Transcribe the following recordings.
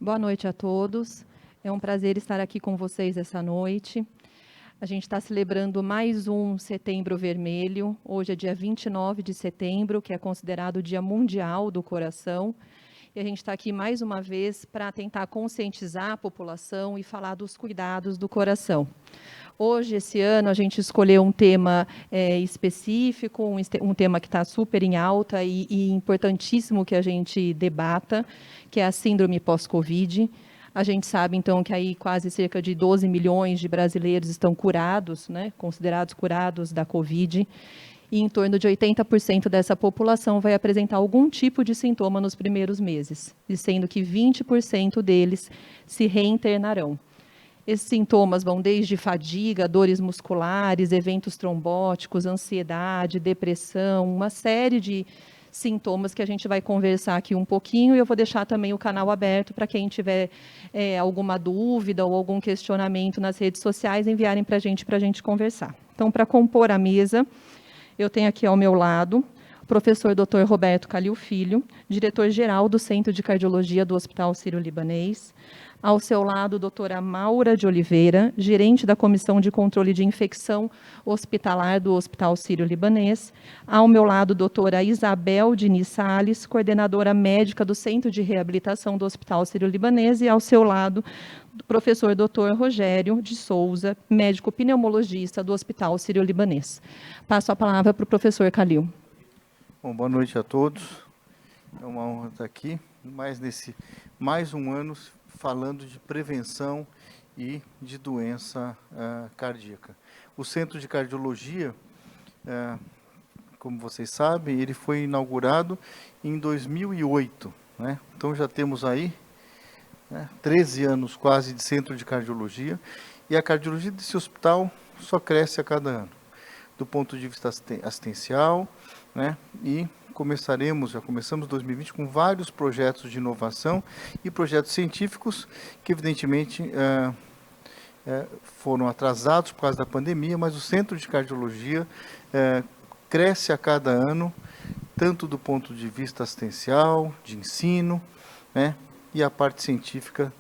Boa noite a todos. É um prazer estar aqui com vocês essa noite. A gente está celebrando mais um Setembro Vermelho. Hoje é dia 29 de setembro, que é considerado o Dia Mundial do Coração. E a gente está aqui mais uma vez para tentar conscientizar a população e falar dos cuidados do coração. Hoje, esse ano, a gente escolheu um tema específico, um tema que está super em alta e importantíssimo que a gente debata, que é a síndrome pós-Covid. A gente sabe, então, que aí quase cerca de 12 milhões de brasileiros estão curados, né, considerados curados da Covid, e em torno de 80% dessa população vai apresentar algum tipo de sintoma nos primeiros meses, e sendo que 20% deles se reinternarão. Esses sintomas vão desde fadiga, dores musculares, eventos trombóticos, ansiedade, depressão, uma série de sintomas que a gente vai conversar aqui um pouquinho, e eu vou deixar também o canal aberto para quem tiver alguma dúvida ou algum questionamento nas redes sociais, enviarem para a gente conversar. Então, para compor a mesa, eu tenho aqui ao meu lado o professor Dr. Roberto Calil Filho, diretor-geral do Centro de Cardiologia do Hospital Sírio-Libanês. Ao seu lado, doutora Maura de Oliveira, gerente da Comissão de Controle de Infecção Hospitalar do Hospital Sírio-Libanês. Ao meu lado, doutora Isabel Diniz Salles, coordenadora médica do Centro de Reabilitação do Hospital Sírio-Libanês. E ao seu lado, o professor doutor Rogério de Souza, médico pneumologista do Hospital Sírio-Libanês. Passo a palavra para o professor Calil. Bom, boa noite a todos. É uma honra estar aqui, mais um ano falando de prevenção e de doença cardíaca. O Centro de Cardiologia, como vocês sabem, ele foi inaugurado em 2008, né? Então já temos aí 13 anos quase de Centro de Cardiologia, e a cardiologia desse hospital só cresce a cada ano, do ponto de vista assistencial, né? E já começamos 2020 com vários projetos de inovação e projetos científicos que, evidentemente, foram atrasados por causa da pandemia, mas o Centro de Cardiologia cresce a cada ano, tanto do ponto de vista assistencial, de ensino, né, e a parte científica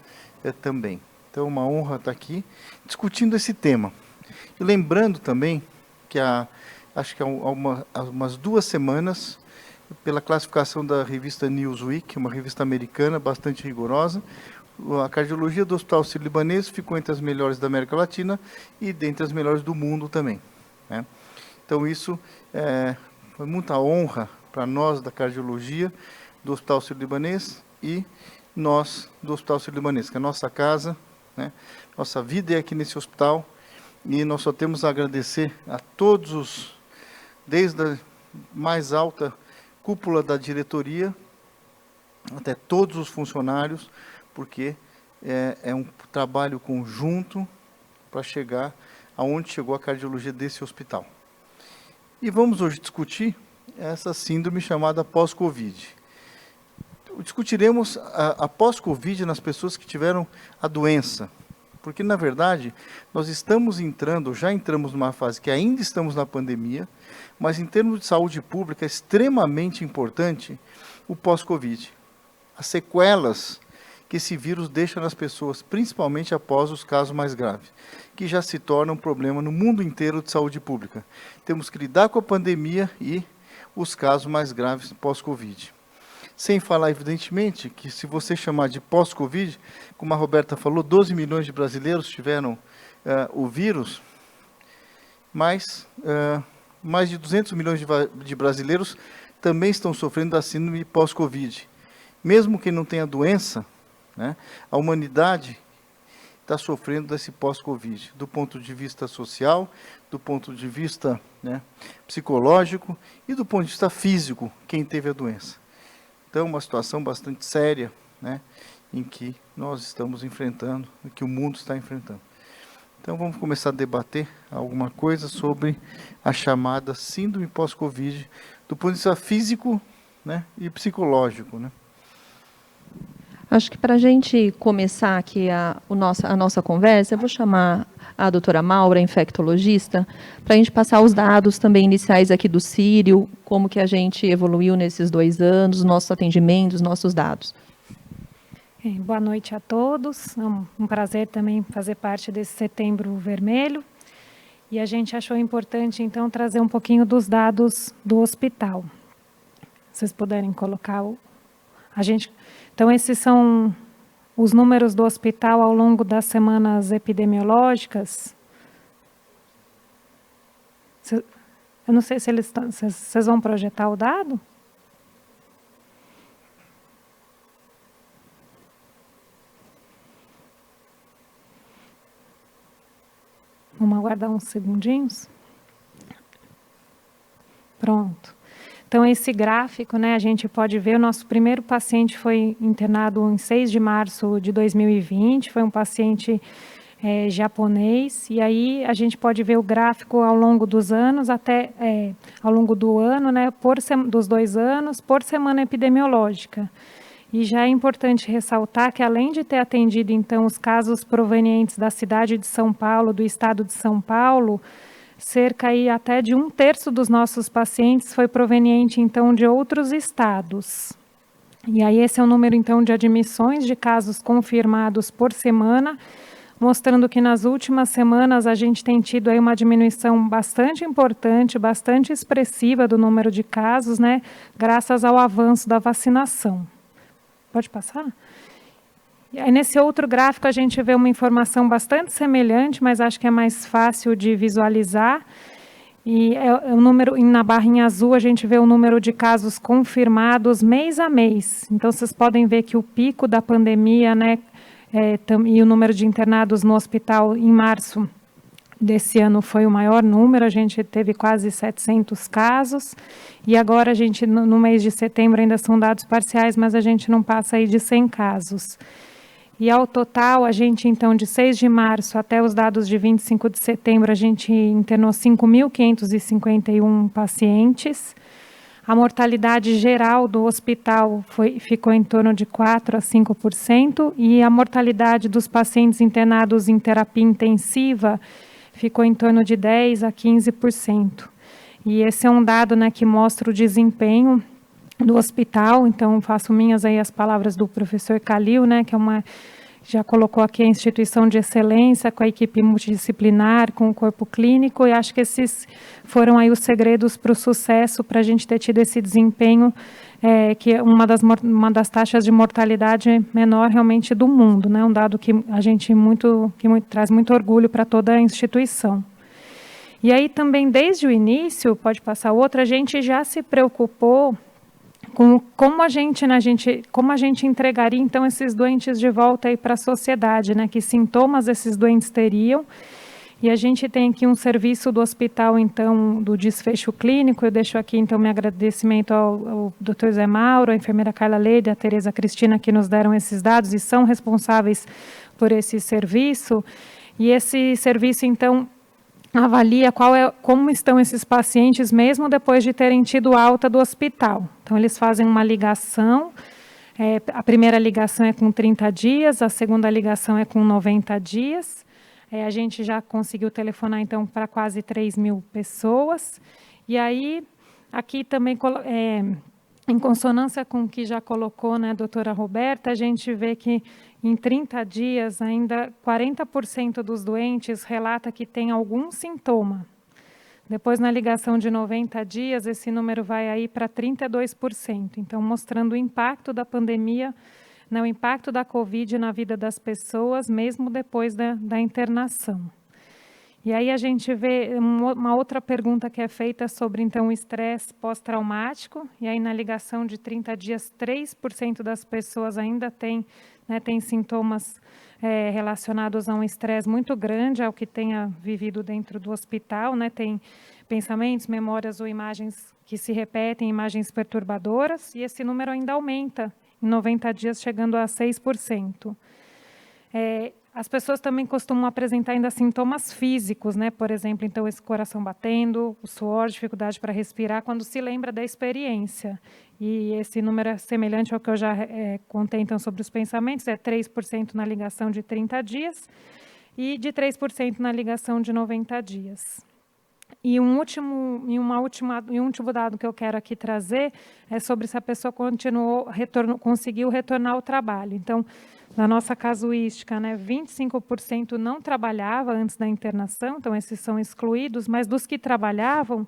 também. Então, é uma honra estar aqui discutindo esse tema. E lembrando também que acho que há umas 2 semanas, pela classificação da revista Newsweek, uma revista americana bastante rigorosa, a cardiologia do Hospital Sírio-Libanês ficou entre as melhores da América Latina e dentre as melhores do mundo também, né? Então isso foi muita honra para nós da cardiologia do Hospital Sírio-Libanês e nós do Hospital Sírio-Libanês, que é a nossa casa, né? Nossa vida é aqui nesse hospital, e nós só temos a agradecer a todos desde a mais alta cúpula da diretoria até todos os funcionários, porque é um trabalho conjunto para chegar aonde chegou a cardiologia desse hospital. E vamos hoje discutir essa síndrome chamada pós-Covid. Discutiremos a pós-Covid nas pessoas que tiveram a doença, porque, na verdade, nós já entramos numa fase que ainda estamos na pandemia, mas em termos de saúde pública é extremamente importante o pós-Covid. As sequelas que esse vírus deixa nas pessoas, principalmente após os casos mais graves, que já se torna um problema no mundo inteiro de saúde pública. Temos que lidar com a pandemia e os casos mais graves pós-Covid. Sem falar, evidentemente, que se você chamar de pós-Covid, como a Roberta falou, 12 milhões de brasileiros tiveram o vírus, mas mais de 200 milhões de brasileiros também estão sofrendo da síndrome pós-Covid. Mesmo quem não tenha doença, né, a humanidade está sofrendo desse pós-Covid, do ponto de vista social, do ponto de vista, né, psicológico e do ponto de vista físico, quem teve a doença. Então, uma situação bastante séria, né, em que nós estamos enfrentando, que o mundo está enfrentando. Então, vamos começar a debater alguma coisa sobre a chamada síndrome pós-Covid, do ponto de vista físico, né, e psicológico, né? Acho que para a gente começar aqui a nossa conversa, eu vou chamar a doutora Maura, infectologista, para a gente passar os dados também iniciais aqui do Sírio, como que a gente evoluiu nesses 2 anos, nossos atendimentos, nossos dados. Boa noite a todos. É um prazer também fazer parte desse Setembro Vermelho. E a gente achou importante, então, trazer um pouquinho dos dados do hospital. Se vocês puderem colocar Então, esses são os números do hospital ao longo das semanas epidemiológicas. Eu não sei se vocês vão projetar o dado? Vamos aguardar uns segundinhos. Pronto. Então, esse gráfico, né, a gente pode ver, o nosso primeiro paciente foi internado em 6 de março de 2020, foi um paciente japonês, e aí a gente pode ver o gráfico ao longo dos anos, ao longo do ano, né, dos 2 anos, por semana epidemiológica. E já é importante ressaltar que, além de ter atendido, então, os casos provenientes da cidade de São Paulo, do estado de São Paulo, cerca aí até de 1/3 dos nossos pacientes foi proveniente, então, de outros estados. E aí esse é o número, então, de admissões de casos confirmados por semana, mostrando que nas últimas semanas a gente tem tido aí uma diminuição bastante importante, bastante expressiva do número de casos, né, graças ao avanço da vacinação. Pode passar? E aí, nesse outro gráfico, a gente vê uma informação bastante semelhante, mas acho que é mais fácil de visualizar. E o número, na barrinha azul, a gente vê o número de casos confirmados mês a mês. Então, vocês podem ver que o pico da pandemia, né, e o número de internados no hospital em março desse ano foi o maior número, a gente teve quase 700 casos, e agora a gente, no mês de setembro, ainda são dados parciais, mas a gente não passa aí de 100 casos. E ao total, a gente, então, de 6 de março até os dados de 25 de setembro, a gente internou 5.551 pacientes. A mortalidade geral do hospital ficou em torno de 4% a 5%, e a mortalidade dos pacientes internados em terapia intensiva ficou em torno de 10% a 15%. E esse é um dado, né, que mostra o desempenho do hospital. Então, faço minhas aí as palavras do professor Calil, né, que já colocou aqui a instituição de excelência, com a equipe multidisciplinar, com o corpo clínico, e acho que esses foram aí os segredos para o sucesso, para a gente ter tido esse desempenho, que é uma das taxas de mortalidade menor realmente do mundo, né, um dado que a gente traz muito orgulho para toda a instituição. E aí também, desde o início, pode passar outra, a gente já se preocupou com como a gente entregaria, então, esses doentes de volta aí para a sociedade, né, que sintomas esses doentes teriam. E a gente tem aqui um serviço do hospital, então, do desfecho clínico. Eu deixo aqui, então, meu agradecimento ao Dr. Zé Mauro, à enfermeira Carla Leide, à Tereza Cristina, que nos deram esses dados e são responsáveis por esse serviço. E esse serviço, então, avalia como estão esses pacientes, mesmo depois de terem tido alta do hospital. Então, eles fazem uma ligação, a primeira ligação é com 30 dias, a segunda ligação é com 90 dias. A gente já conseguiu telefonar, então, para quase 3.000 pessoas. E aí, aqui também, em consonância com o que já colocou, né, a doutora Roberta, a gente vê que em 30 dias, ainda 40% dos doentes relata que tem algum sintoma. Depois, na ligação de 90 dias, esse número vai aí para 32%. Então, mostrando o impacto da pandemia, né, o impacto da Covid na vida das pessoas, mesmo depois da internação. E aí a gente vê uma outra pergunta que é feita sobre, então, o estresse pós-traumático. E aí, na ligação de 30 dias, 3% das pessoas ainda tem sintomas relacionados a um estresse muito grande, ao que tenha vivido dentro do hospital, né? Tem pensamentos, memórias ou imagens que se repetem, imagens perturbadoras, e esse número ainda aumenta, em 90 dias, chegando a 6%. As pessoas também costumam apresentar ainda sintomas físicos, né? Por exemplo, então, esse coração batendo, o suor, dificuldade para respirar, quando se lembra da experiência. E esse número é semelhante ao que eu já contei, então, sobre os pensamentos, 3% na ligação de 30 dias e de 3% na ligação de 90 dias. E um último dado que eu quero aqui trazer é sobre se a pessoa conseguiu retornar ao trabalho. Então, da nossa casuística, né, 25% não trabalhava antes da internação, então esses são excluídos, mas dos que trabalhavam,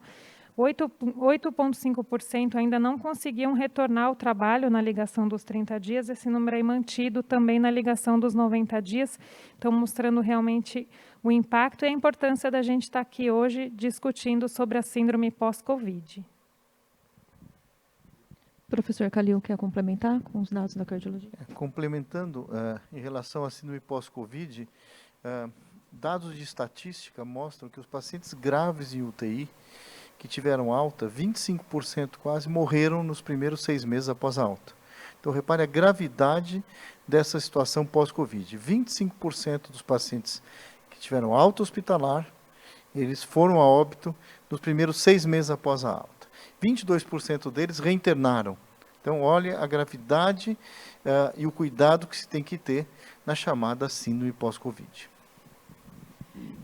8,5% ainda não conseguiam retornar ao trabalho na ligação dos 30 dias, esse número é mantido também na ligação dos 90 dias, então mostrando realmente o impacto e a importância da gente estar aqui hoje discutindo sobre a síndrome pós-Covid. Professor Calil, quer complementar com os dados da cardiologia? Complementando, em relação à síndrome pós-Covid, dados de estatística mostram que os pacientes graves em UTI, que tiveram alta, 25% quase morreram nos primeiros 6 meses após a alta. Então, repare a gravidade dessa situação pós-Covid. 25% dos pacientes que tiveram alta hospitalar, eles foram a óbito nos primeiros 6 meses após a alta. 22% deles reinternaram. Então, olha a gravidade e o cuidado que se tem que ter na chamada síndrome pós-Covid.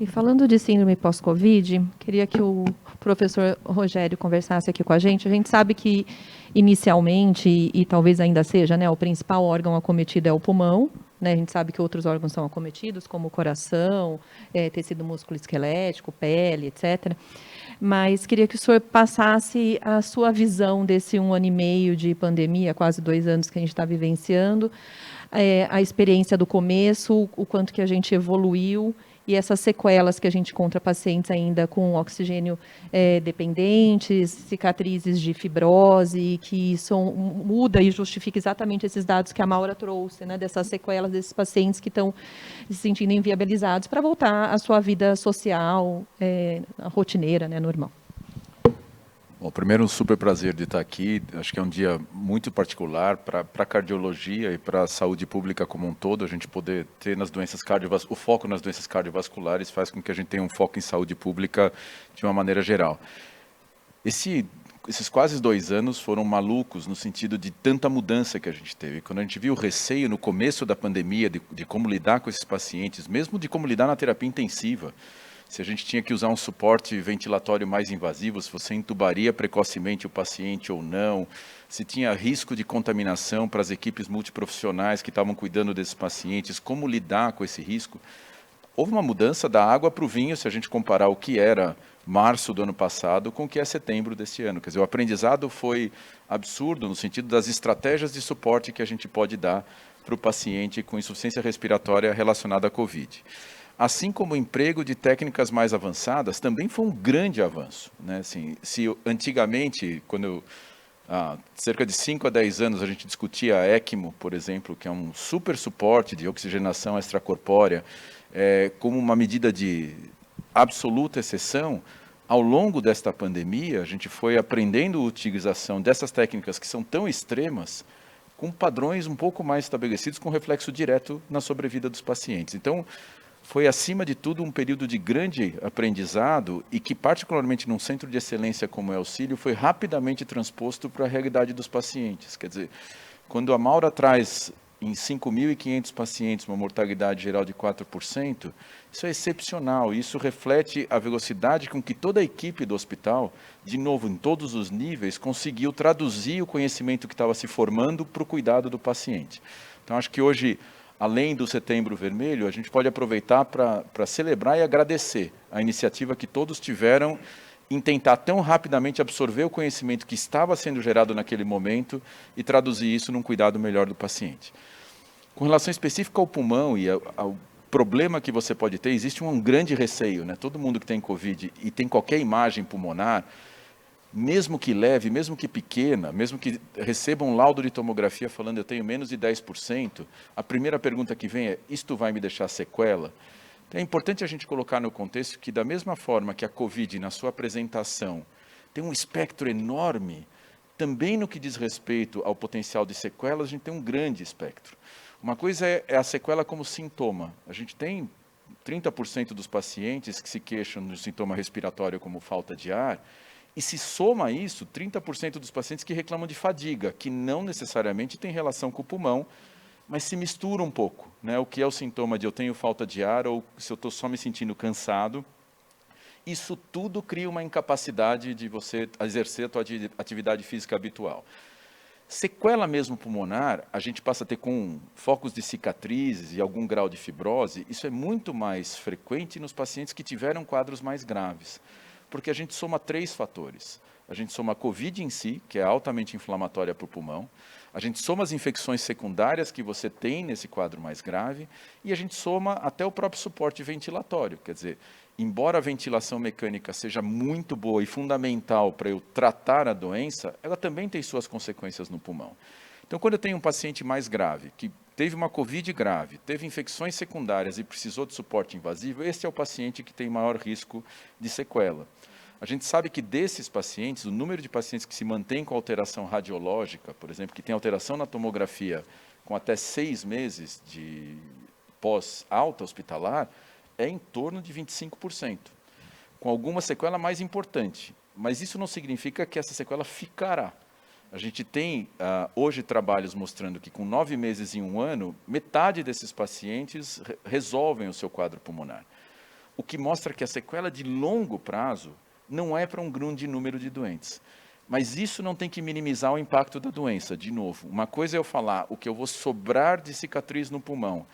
E falando de síndrome pós-Covid, queria que o professor Rogério conversasse aqui com a gente. A gente sabe que, inicialmente, e talvez ainda seja, né, o principal órgão acometido é o pulmão, né? A gente sabe que outros órgãos são acometidos, como o coração, tecido músculo-esquelético, pele, etc. Mas queria que o senhor passasse a sua visão desse 1 ano e meio de pandemia, quase 2 anos que a gente está vivenciando, a experiência do começo, o quanto que a gente evoluiu e essas sequelas que a gente encontra pacientes ainda com oxigênio dependentes, cicatrizes de fibrose, que isso muda e justifica exatamente esses dados que a Maura trouxe, né, dessas sequelas desses pacientes que estão se sentindo inviabilizados para voltar à sua vida social, rotineira, né, normal. Bom, primeiro, um super prazer de estar aqui. Acho que é um dia muito particular para a cardiologia e para a saúde pública como um todo. A gente poder ter nas doenças o foco nas doenças cardiovasculares faz com que a gente tenha um foco em saúde pública de uma maneira geral. Esses quase 2 anos foram malucos no sentido de tanta mudança que a gente teve. Quando a gente viu o receio no começo da pandemia de como lidar com esses pacientes, mesmo de como lidar na terapia intensiva, se a gente tinha que usar um suporte ventilatório mais invasivo, se você entubaria precocemente o paciente ou não, se tinha risco de contaminação para as equipes multiprofissionais que estavam cuidando desses pacientes, como lidar com esse risco. Houve uma mudança da água para o vinho, se a gente comparar o que era março do ano passado com o que é setembro desse ano. Quer dizer, o aprendizado foi absurdo no sentido das estratégias de suporte que a gente pode dar para o paciente com insuficiência respiratória relacionada à Covid. Assim como o emprego de técnicas mais avançadas, também foi um grande avanço, né? Assim, se antigamente, cerca de 5 a 10 anos, a gente discutia a ECMO, por exemplo, que é um super suporte de oxigenação extracorpórea, como uma medida de absoluta exceção, ao longo desta pandemia, a gente foi aprendendo a utilização dessas técnicas que são tão extremas, com padrões um pouco mais estabelecidos, com reflexo direto na sobrevida dos pacientes. Então, foi, acima de tudo, um período de grande aprendizado e que, particularmente num centro de excelência como é o Cílio, foi rapidamente transposto para a realidade dos pacientes. Quer dizer, quando a Maura traz em 5.500 pacientes uma mortalidade geral de 4%, isso é excepcional. Isso reflete a velocidade com que toda a equipe do hospital, de novo, em todos os níveis, conseguiu traduzir o conhecimento que estava se formando para o cuidado do paciente. Então, acho que hoje, além do Setembro Vermelho, a gente pode aproveitar para celebrar e agradecer a iniciativa que todos tiveram em tentar tão rapidamente absorver o conhecimento que estava sendo gerado naquele momento e traduzir isso num cuidado melhor do paciente. Com relação específica ao pulmão e ao problema que você pode ter, existe um grande receio, né? Todo mundo que tem Covid e tem qualquer imagem pulmonar, mesmo que leve, mesmo que pequena, mesmo que receba um laudo de tomografia falando eu tenho menos de 10%, a primeira pergunta que vem é, isto vai me deixar sequela? Então, é importante a gente colocar no contexto que, da mesma forma que a Covid, na sua apresentação, tem um espectro enorme, também no que diz respeito ao potencial de sequelas, a gente tem um grande espectro. Uma coisa é a sequela como sintoma. A gente tem 30% dos pacientes que se queixam do sintoma respiratório como falta de ar, e se soma a isso, 30% dos pacientes que reclamam de fadiga, que não necessariamente tem relação com o pulmão, mas se mistura um pouco, né? O que é o sintoma de eu tenho falta de ar ou se eu estou só me sentindo cansado. Isso tudo cria uma incapacidade de você exercer a sua atividade física habitual. Sequela mesmo pulmonar, a gente passa a ter com focos de cicatrizes e algum grau de fibrose, isso é muito mais frequente nos pacientes que tiveram quadros mais graves, porque a gente soma 3 fatores. A gente soma a COVID em si, que é altamente inflamatória para o pulmão, a gente soma as infecções secundárias que você tem nesse quadro mais grave, e a gente soma até o próprio suporte ventilatório, quer dizer, embora a ventilação mecânica seja muito boa e fundamental para eu tratar a doença, ela também tem suas consequências no pulmão. Então, quando eu tenho um paciente mais grave, que teve uma COVID grave, teve infecções secundárias e precisou de suporte invasivo, esse é o paciente que tem maior risco de sequela. A gente sabe que desses pacientes, o número de pacientes que se mantém com alteração radiológica, por exemplo, que tem alteração na tomografia com até 6 meses de pós-alta hospitalar, é em torno de 25%, com alguma sequela mais importante. Mas isso não significa que essa sequela ficará. A gente tem hoje trabalhos mostrando que com 9 meses e 1 ano, metade desses pacientes resolvem o seu quadro pulmonar. O que mostra que a sequela de longo prazo não é para um grande número de doentes. Mas isso não tem que minimizar o impacto da doença. De novo, uma coisa é eu falar o que eu vou sobrar de cicatriz no pulmão.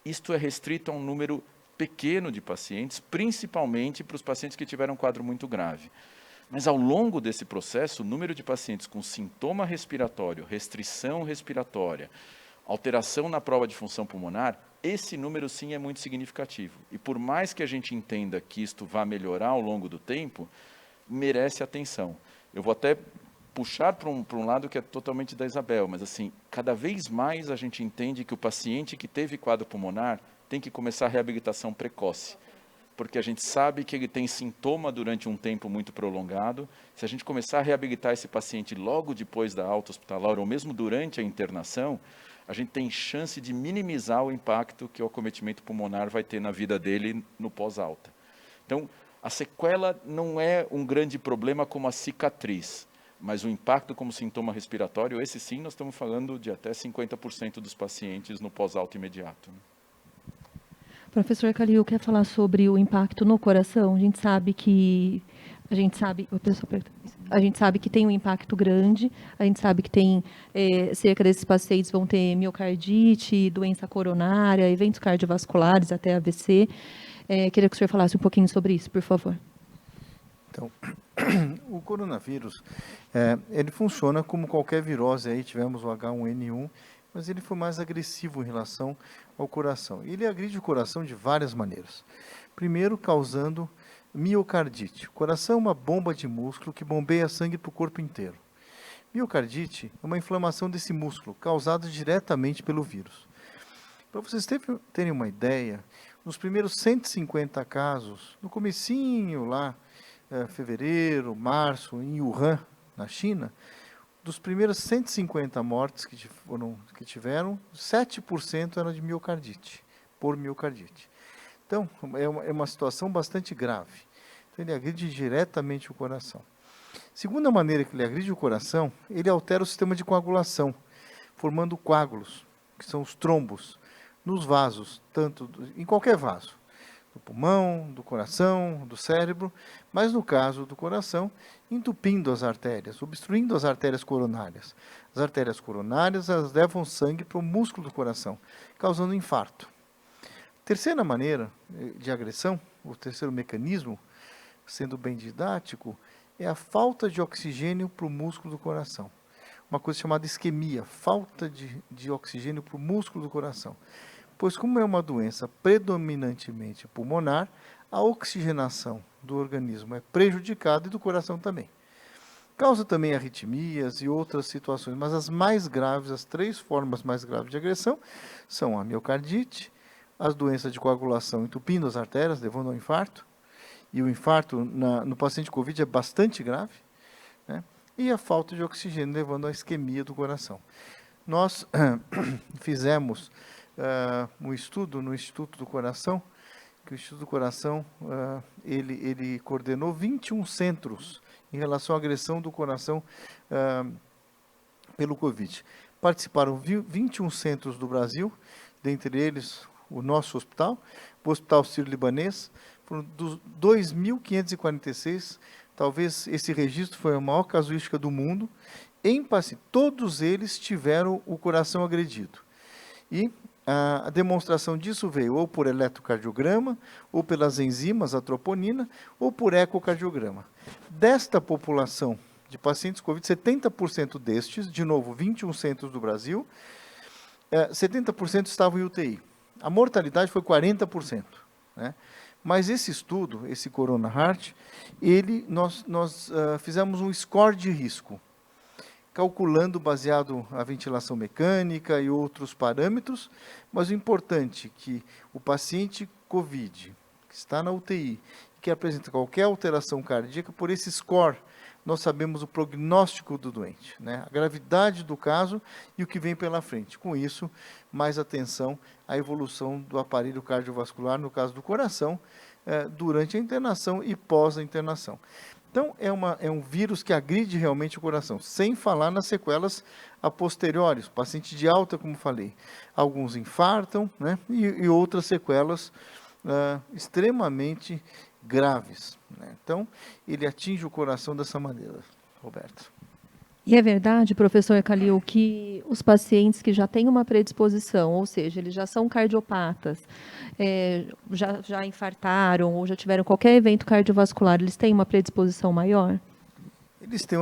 Isto é restrito a um número pequeno de pacientes, principalmente para os pacientes que tiveram um quadro muito grave. Mas ao longo desse processo, o número de pacientes com sintoma respiratório, restrição respiratória, alteração na prova de função pulmonar, esse número sim é muito significativo. E por mais que a gente entenda que isto vá melhorar ao longo do tempo, merece atenção. Eu vou até puxar para um lado que é totalmente da Isabel, mas assim, cada vez mais a gente entende que o paciente que teve quadro pulmonar tem que começar a reabilitação precoce, porque a gente sabe que ele tem sintoma durante um tempo muito prolongado. Se a gente começar a reabilitar esse paciente logo depois da alta hospitalar ou mesmo durante a internação, a gente tem chance de minimizar o impacto que o acometimento pulmonar vai ter na vida dele no pós-alta. Então, a sequela não é um grande problema como a cicatriz, mas o impacto como sintoma respiratório, esse sim, nós estamos falando de até 50% dos pacientes no pós-alta imediato. Professor Calil, quer falar sobre o impacto no coração? A gente sabe que tem um impacto grande, a gente sabe que tem cerca desses pacientes vão ter miocardite, doença coronária, eventos cardiovasculares, até AVC. Queria que o senhor falasse um pouquinho sobre isso, por favor. Então, o coronavírus, ele funciona como qualquer virose, aí tivemos o H1N1, mas ele foi mais agressivo em relação ao coração. Ele agride o coração de várias maneiras. Primeiro, causando miocardite. O coração é uma bomba de músculo que bombeia sangue para o corpo inteiro. Miocardite é uma inflamação desse músculo, causada diretamente pelo vírus. Para vocês terem uma ideia, nos primeiros 150 casos, no comecinho lá, fevereiro, março, em Wuhan, na China, dos primeiros 150 mortes que tiveram, 7% eram de miocardite, por miocardite. Então, é uma situação bastante grave. Então, ele agride diretamente o coração. Segunda maneira que ele agride o coração, ele altera o sistema de coagulação, formando coágulos, que são os trombos, nos vasos, em qualquer vaso, do pulmão, do coração, do cérebro, mas no caso do coração, entupindo as artérias, obstruindo as artérias coronárias. As artérias coronárias, elas levam sangue para o músculo do coração, causando infarto. Terceira maneira de agressão, o terceiro mecanismo, sendo bem didático, é a falta de oxigênio para o músculo do coração. Uma coisa chamada isquemia, falta de oxigênio para o músculo do coração. Pois como é uma doença predominantemente pulmonar, a oxigenação do organismo é prejudicada e do coração também. Causa também arritmias e outras situações, mas as mais graves, as 3 formas mais graves de agressão, são a miocardite, as doenças de coagulação entupindo as artérias, levando ao infarto, e o infarto no paciente COVID é bastante grave, né? E a falta de oxigênio levando à isquemia do coração. Nós fizemos um estudo no Instituto do Coração, que o Instituto do Coração ele coordenou 21 centros em relação à agressão do coração pelo Covid. Participaram 21 centros do Brasil, dentre eles o nosso hospital, o Hospital Sírio-Libanês, foram dos 2.546, talvez esse registro foi a maior casuística do mundo, todos eles tiveram o coração agredido. E a demonstração disso veio ou por eletrocardiograma, ou pelas enzimas, a troponina, ou por ecocardiograma. Desta população de pacientes Covid, 70% destes, de novo, 21 centros do Brasil, 70% estavam em UTI. A mortalidade foi 40%. Né? Mas esse estudo, esse Corona Heart, nós fizemos um score de risco, calculando baseado na ventilação mecânica e outros parâmetros, mas o importante é que o paciente COVID, que está na UTI, que apresenta qualquer alteração cardíaca, por esse score, nós sabemos o prognóstico do doente, né? A gravidade do caso e o que vem pela frente. Com isso, mais atenção à evolução do aparelho cardiovascular, no caso do coração, durante a internação e pós a internação. Então, é um vírus que agride realmente o coração, sem falar nas sequelas a posteriores, paciente de alta, como falei. Alguns infartam, né? E outras sequelas extremamente graves. Né? Então, ele atinge o coração dessa maneira, Roberto. E é verdade, professor Calil, que os pacientes que já têm uma predisposição, ou seja, eles já são cardiopatas, já infartaram ou já tiveram qualquer evento cardiovascular, eles têm uma predisposição maior? Eles têm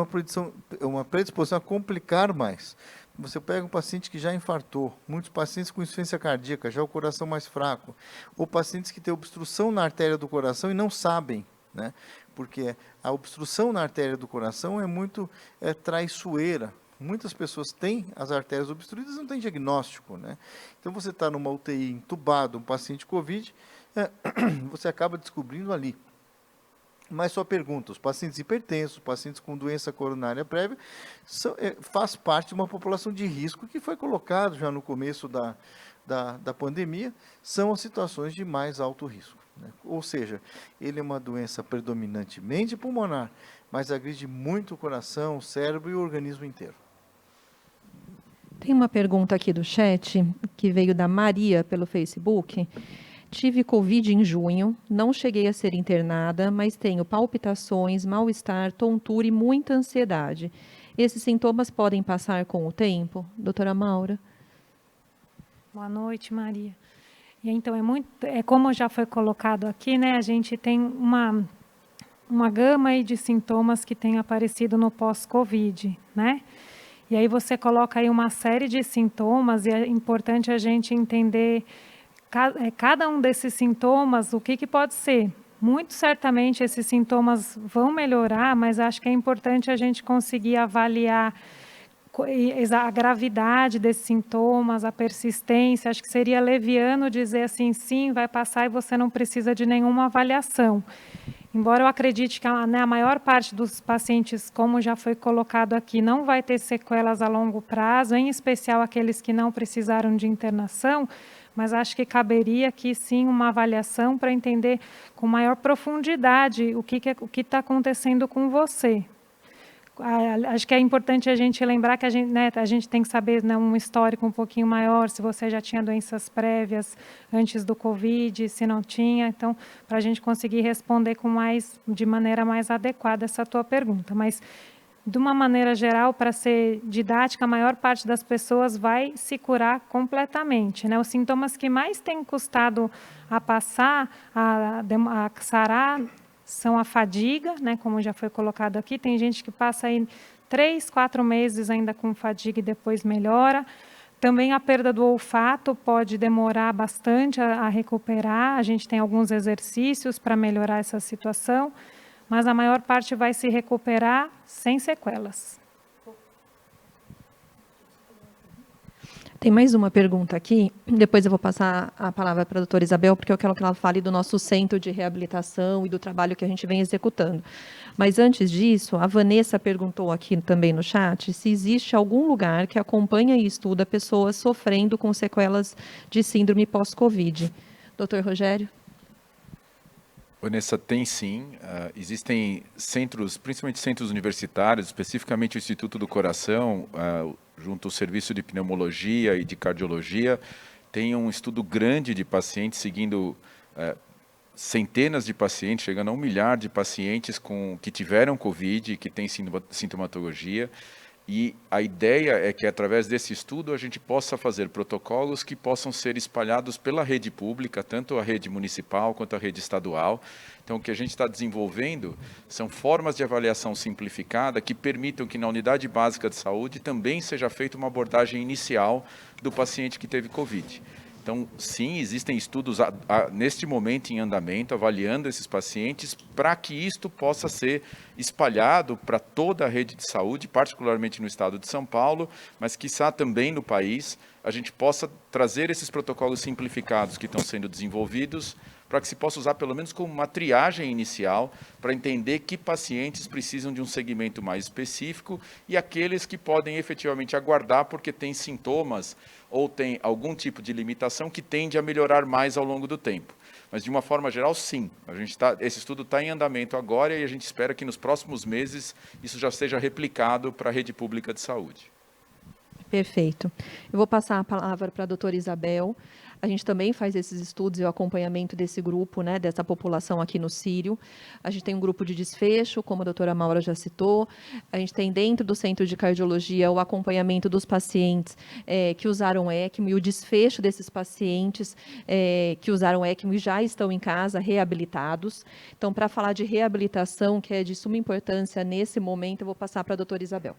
uma predisposição a complicar mais. Você pega um paciente que já infartou, muitos pacientes com insuficiência cardíaca, já o coração mais fraco, ou pacientes que têm obstrução na artéria do coração e não sabem, né? Porque a obstrução na artéria do coração é muito traiçoeira. Muitas pessoas têm as artérias obstruídas e não têm diagnóstico, né? Então, você está numa UTI entubado, um paciente COVID, você acaba descobrindo ali. Mas só pergunta, os pacientes hipertensos, pacientes com doença coronária prévia, faz parte de uma população de risco que foi colocado já no começo da pandemia, são as situações de mais alto risco. Né? Ou seja, ele é uma doença predominantemente pulmonar, mas agride muito o coração, o cérebro e o organismo inteiro. Tem uma pergunta aqui do chat, que veio da Maria pelo Facebook. Tive Covid em junho, não cheguei a ser internada, mas tenho palpitações, mal-estar, tontura e muita ansiedade. Esses sintomas podem passar com o tempo? Doutora Maura? Boa noite, Maria. E então, como já foi colocado aqui, né, a gente tem uma gama aí de sintomas que tem aparecido no pós-Covid, né? E aí você coloca aí uma série de sintomas e é importante a gente entender cada um desses sintomas, o que pode ser. Muito certamente esses sintomas vão melhorar, mas acho que é importante a gente conseguir avaliar a gravidade desses sintomas, a persistência. Acho que seria leviano dizer assim, sim, vai passar e você não precisa de nenhuma avaliação. Embora eu acredite que a maior parte dos pacientes, como já foi colocado aqui, não vai ter sequelas a longo prazo, em especial aqueles que não precisaram de internação, mas acho que caberia aqui sim uma avaliação para entender com maior profundidade o que está acontecendo com você. Acho que é importante a gente lembrar que a gente tem que saber, né, um histórico um pouquinho maior, se você já tinha doenças prévias antes do Covid, se não tinha, então, para a gente conseguir responder de maneira mais adequada essa tua pergunta. Mas, de uma maneira geral, para ser didática, a maior parte das pessoas vai se curar completamente, né? Os sintomas que mais têm custado a passar, a sarar, são a fadiga, né, como já foi colocado aqui. Tem gente que passa aí 3, 4 meses ainda com fadiga e depois melhora. Também a perda do olfato pode demorar bastante a recuperar. A gente tem alguns exercícios para melhorar essa situação, mas a maior parte vai se recuperar sem sequelas. Tem mais uma pergunta aqui, depois eu vou passar a palavra para a doutora Isabel, porque eu quero que ela fale do nosso centro de reabilitação e do trabalho que a gente vem executando. Mas antes disso, a Vanessa perguntou aqui também no chat se existe algum lugar que acompanha e estuda pessoas sofrendo com sequelas de síndrome pós-Covid. Doutor Rogério? Vanessa, tem sim. Existem centros, principalmente centros universitários, especificamente o Instituto do Coração, junto ao Serviço de Pneumologia e de Cardiologia, tem um estudo grande de pacientes, seguindo centenas de pacientes, chegando a 1 milhar de pacientes que tiveram Covid, que têm sintomatologia, E a ideia é que, através desse estudo, a gente possa fazer protocolos que possam ser espalhados pela rede pública, tanto a rede municipal quanto a rede estadual. Então, o que a gente está desenvolvendo são formas de avaliação simplificada que permitam que, na unidade básica de saúde, também seja feita uma abordagem inicial do paciente que teve Covid. Então, sim, existem estudos neste momento em andamento, avaliando esses pacientes, para que isto possa ser espalhado para toda a rede de saúde, particularmente no estado de São Paulo, mas quiçá também no país, a gente possa trazer esses protocolos simplificados que estão sendo desenvolvidos, para que se possa usar pelo menos como uma triagem inicial, para entender que pacientes precisam de um segmento mais específico e aqueles que podem efetivamente aguardar porque têm sintomas ou têm algum tipo de limitação que tende a melhorar mais ao longo do tempo. Mas, de uma forma geral, sim. Esse estudo está em andamento agora e a gente espera que nos próximos meses isso já seja replicado para a rede pública de saúde. Perfeito. Eu vou passar a palavra para a doutora Isabel. A gente também faz esses estudos e o acompanhamento desse grupo, né, dessa população aqui no Sírio. A gente tem um grupo de desfecho, como a doutora Maura já citou. A gente tem dentro do Centro de Cardiologia o acompanhamento dos pacientes que usaram ECMO e o desfecho desses pacientes que usaram ECMO e já estão em casa, reabilitados. Então, para falar de reabilitação, que é de suma importância nesse momento, eu vou passar para a doutora Isabel.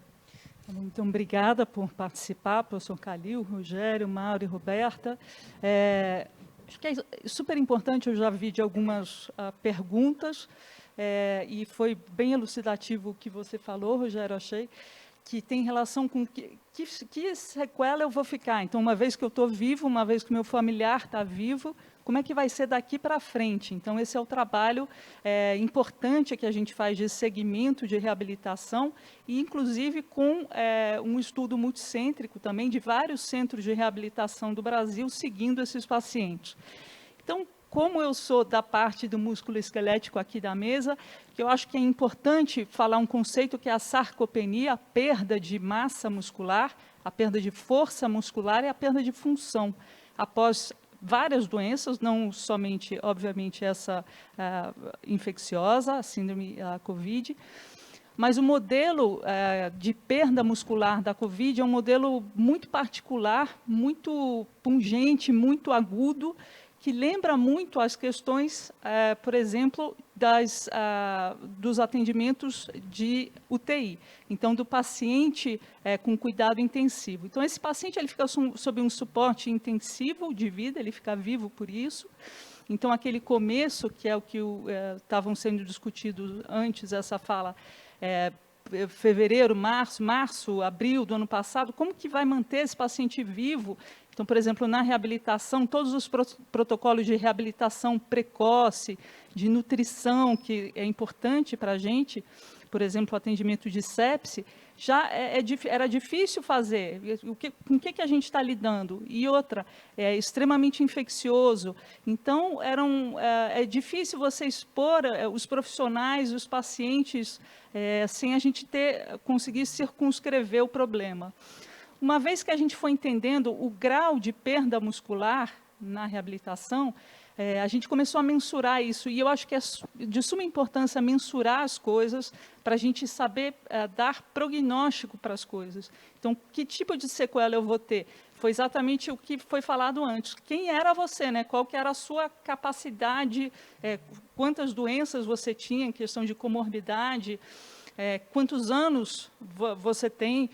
Muito obrigada por participar, professor Calil, Rogério, Mauro e Roberta. Acho que é super importante, eu já vi de algumas perguntas, e foi bem elucidativo o que você falou, Rogério, achei, que tem relação com que sequela eu vou ficar. Então, uma vez que eu estou vivo, uma vez que o meu familiar está vivo, como é que vai ser daqui para frente? Então, esse é o trabalho importante que a gente faz de segmento de reabilitação e, inclusive, com um estudo multicêntrico também de vários centros de reabilitação do Brasil seguindo esses pacientes. Então, como eu sou da parte do músculo esquelético aqui da mesa, que eu acho que é importante falar um conceito que é a sarcopenia, a perda de massa muscular, a perda de força muscular e a perda de função após várias doenças, não somente, obviamente, essa infecciosa, a síndrome COVID, mas o modelo de perda muscular da COVID é um modelo muito particular, muito pungente, muito agudo, que lembra muito as questões, por exemplo, dos atendimentos de UTI. Então, do paciente com cuidado intensivo. Então, esse paciente ele fica sob um suporte intensivo de vida, ele fica vivo por isso. Então, aquele começo, que é o que estavam sendo discutidos antes, essa fala, fevereiro, março, abril do ano passado, como que vai manter esse paciente vivo? Então, por exemplo, na reabilitação, todos os protocolos de reabilitação precoce, de nutrição, que é importante para a gente, por exemplo, o atendimento de sepse, já era difícil fazer. Com o que a gente está lidando? E outra, é extremamente infeccioso. Então, é difícil você expor os profissionais, os pacientes, sem a gente conseguir circunscrever o problema. Uma vez que a gente foi entendendo o grau de perda muscular na reabilitação, a gente começou a mensurar isso, e eu acho que é de suma importância mensurar as coisas para a gente saber dar prognóstico para as coisas. Então, que tipo de sequela eu vou ter? Foi exatamente o que foi falado antes. Quem era você, né? Qual que era a sua capacidade, quantas doenças você tinha em questão de comorbidade, quantos anos você tem,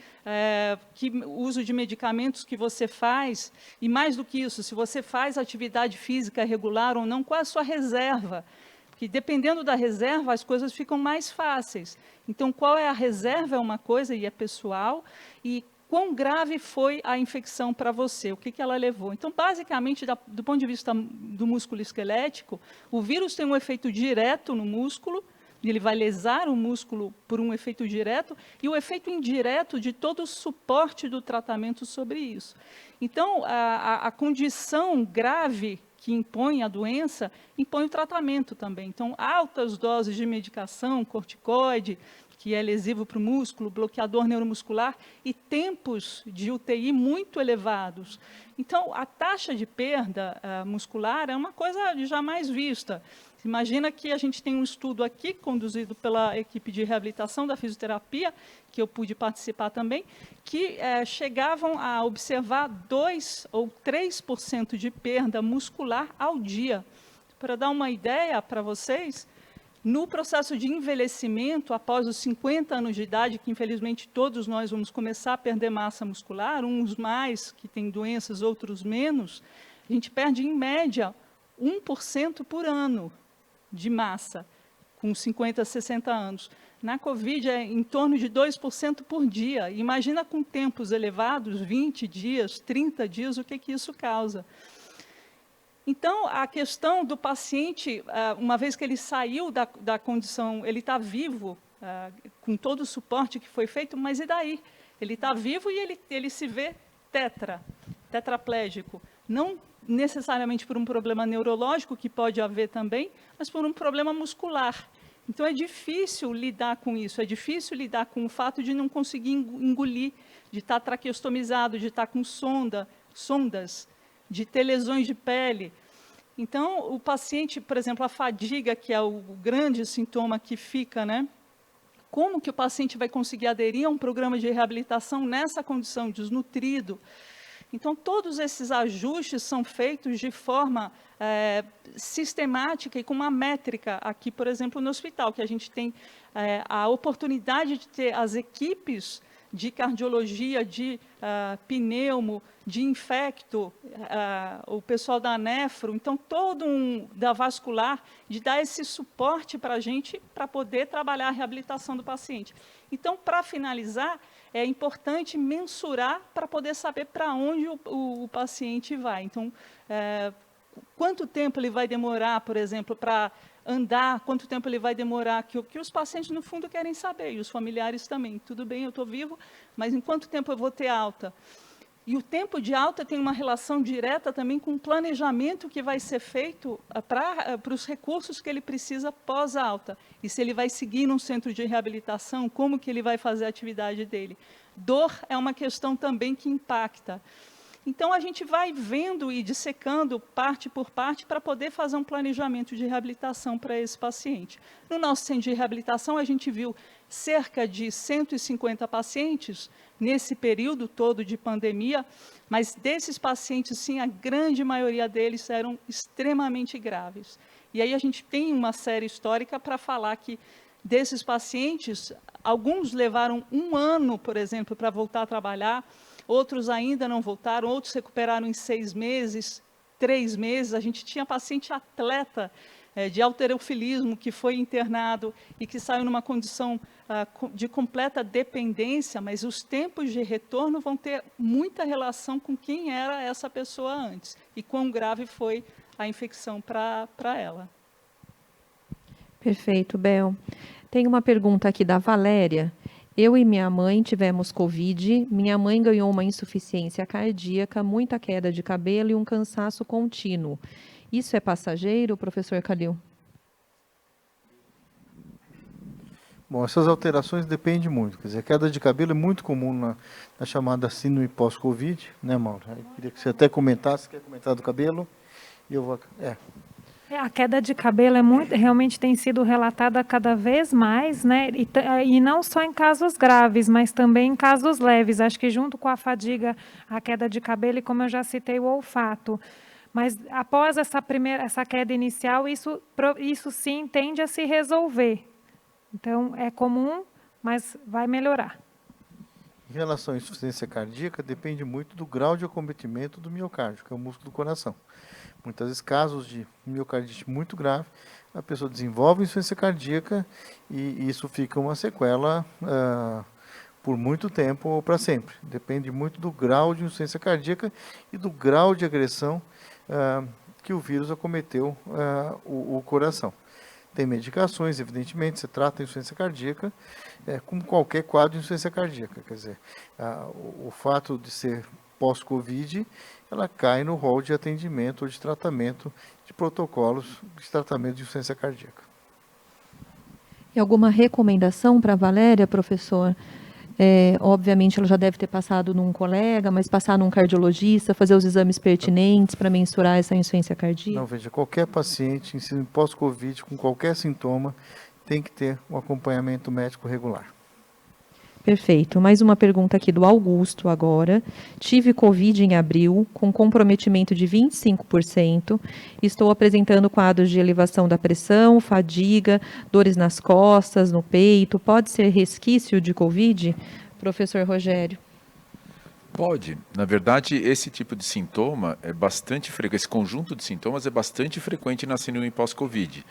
que uso de medicamentos que você faz, e mais do que isso, se você faz atividade física regular ou não, qual é a sua reserva? Porque dependendo da reserva, as coisas ficam mais fáceis. Então, qual é a reserva é uma coisa e é pessoal, e quão grave foi a infecção para você, o que ela levou. Então, basicamente, do ponto de vista do músculo esquelético, o vírus tem um efeito direto no músculo, ele vai lesar o músculo por um efeito direto, e o efeito indireto de todo o suporte do tratamento sobre isso. Então, a condição grave que impõe a doença, impõe o tratamento também. Então, altas doses de medicação, corticoide, que é lesivo para o músculo, bloqueador neuromuscular, e tempos de UTI muito elevados. Então, a taxa de perda muscular é uma coisa jamais vista. Imagina que a gente tem um estudo aqui, conduzido pela equipe de reabilitação da fisioterapia, que eu pude participar também, que chegavam a observar 2 ou 3% de perda muscular ao dia. Para dar uma ideia para vocês, no processo de envelhecimento, após os 50 anos de idade, que infelizmente todos nós vamos começar a perder massa muscular, uns mais, que têm doenças, outros menos, a gente perde, em média, 1% por ano de massa, com 50, 60 anos. Na Covid, é em torno de 2% por dia. Imagina com tempos elevados, 20 dias, 30 dias, o que isso causa. Então, a questão do paciente, uma vez que ele saiu da condição, ele está vivo, com todo o suporte que foi feito, mas e daí? Ele está vivo e ele se vê tetraplégico. Não necessariamente por um problema neurológico, que pode haver também, mas por um problema muscular. Então, é difícil lidar com isso, é difícil lidar com o fato de não conseguir engolir, de estar traqueostomizado, de estar com sondas, de ter lesões de pele. Então, o paciente, por exemplo, a fadiga, que é o grande sintoma que fica, né? Como que o paciente vai conseguir aderir a um programa de reabilitação nessa condição, desnutrido? Então, todos esses ajustes são feitos de forma sistemática e com uma métrica aqui, por exemplo, no hospital, que a gente tem a oportunidade de ter as equipes de cardiologia, de pneumo, de infecto, o pessoal da nefro, então todo da vascular, de dar esse suporte para a gente, para poder trabalhar a reabilitação do paciente. Então, para finalizar, é importante mensurar para poder saber para onde o paciente vai. Então, quanto tempo ele vai demorar, por exemplo, para andar, quanto tempo ele vai demorar, que os pacientes, no fundo, querem saber, e os familiares também. Tudo bem, eu estou vivo, mas em quanto tempo eu vou ter alta? E o tempo de alta tem uma relação direta também com o planejamento que vai ser feito para os recursos que ele precisa pós-alta. E se ele vai seguir num centro de reabilitação, como que ele vai fazer a atividade dele. Dor é uma questão também que impacta. Então, a gente vai vendo e dissecando parte por parte para poder fazer um planejamento de reabilitação para esse paciente. No nosso centro de reabilitação, a gente viu cerca de 150 pacientes nesse período todo de pandemia, mas desses pacientes, sim, a grande maioria deles eram extremamente graves. E aí a gente tem uma série histórica para falar que desses pacientes, alguns levaram 1 ano, por exemplo, para voltar a trabalhar, outros ainda não voltaram, outros recuperaram em 6 meses, 3 meses. A gente tinha paciente atleta de halterofilismo que foi internado e que saiu numa condição de completa dependência, mas os tempos de retorno vão ter muita relação com quem era essa pessoa antes e quão grave foi a infecção para ela. Perfeito, Bel. Tem uma pergunta aqui da Valéria. Eu e minha mãe tivemos Covid, minha mãe ganhou uma insuficiência cardíaca, muita queda de cabelo e um cansaço contínuo. Isso é passageiro, professor Calil? Bom, essas alterações dependem muito. Quer dizer, a queda de cabelo é muito comum na chamada síndrome pós-Covid, né, Mauro? Eu queria que você até comentasse, quer comentar do cabelo? E eu vou... A queda de cabelo realmente tem sido relatada cada vez mais, né? E não só em casos graves, mas também em casos leves. Acho que junto com a fadiga, a queda de cabelo e, como eu já citei, o olfato. Mas após essa queda inicial, isso sim tende a se resolver. Então, é comum, mas vai melhorar. Em relação à insuficiência cardíaca, depende muito do grau de acometimento do miocárdio, que é o músculo do coração. Muitas vezes, casos de miocardite muito grave, a pessoa desenvolve insuficiência cardíaca e isso fica uma sequela por muito tempo ou para sempre. Depende muito do grau de insuficiência cardíaca e do grau de agressão que o vírus acometeu o coração. Tem medicações, evidentemente, você trata a insuficiência cardíaca como qualquer quadro de insuficiência cardíaca. Quer dizer, o fato de ser pós-Covid, ela cai no rol de atendimento ou de tratamento de protocolos de tratamento de insuficiência cardíaca. E alguma recomendação para a Valéria, professor? Obviamente, ela já deve ter passado num colega, mas passar num cardiologista, fazer os exames pertinentes para mensurar essa insuficiência cardíaca? Não, veja, qualquer paciente em pós-Covid, com qualquer sintoma, tem que ter um acompanhamento médico regular. Perfeito. Mais uma pergunta aqui do Augusto agora. Tive Covid em abril, com comprometimento de 25%. Estou apresentando quadros de elevação da pressão, fadiga, dores nas costas, no peito. Pode ser resquício de Covid? Professor Rogério. Pode. Na verdade, esse tipo de sintoma é bastante frequente, esse conjunto de sintomas é bastante frequente na síndrome pós-Covid.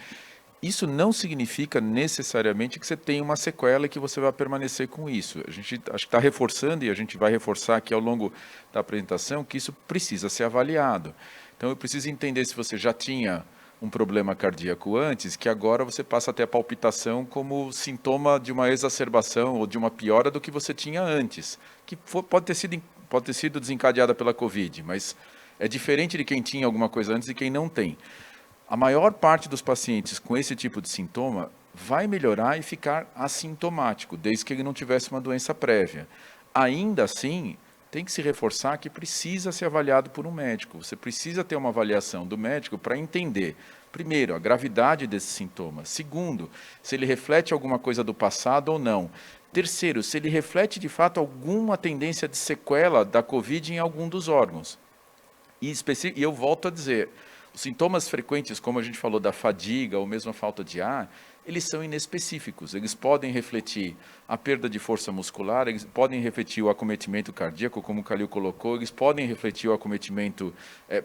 Isso não significa necessariamente que você tenha uma sequela e que você vai permanecer com isso. A gente acho que está reforçando, e a gente vai reforçar aqui ao longo da apresentação, que isso precisa ser avaliado. Então, eu preciso entender se você já tinha um problema cardíaco antes, que agora você passa a ter a palpitação como sintoma de uma exacerbação ou de uma piora do que você tinha antes, que pode ter sido desencadeada pela Covid, mas é diferente de quem tinha alguma coisa antes e quem não tem. A maior parte dos pacientes com esse tipo de sintoma vai melhorar e ficar assintomático, desde que ele não tivesse uma doença prévia. Ainda assim, tem que se reforçar que precisa ser avaliado por um médico. Você precisa ter uma avaliação do médico para entender, primeiro, a gravidade desse sintoma. Segundo, se ele reflete alguma coisa do passado ou não. Terceiro, se ele reflete de fato alguma tendência de sequela da Covid em algum dos órgãos. E eu volto a dizer, os sintomas frequentes, como a gente falou, da fadiga ou mesmo a falta de ar, eles são inespecíficos. Eles podem refletir a perda de força muscular, eles podem refletir o acometimento cardíaco, como o Calil colocou, eles podem refletir o acometimento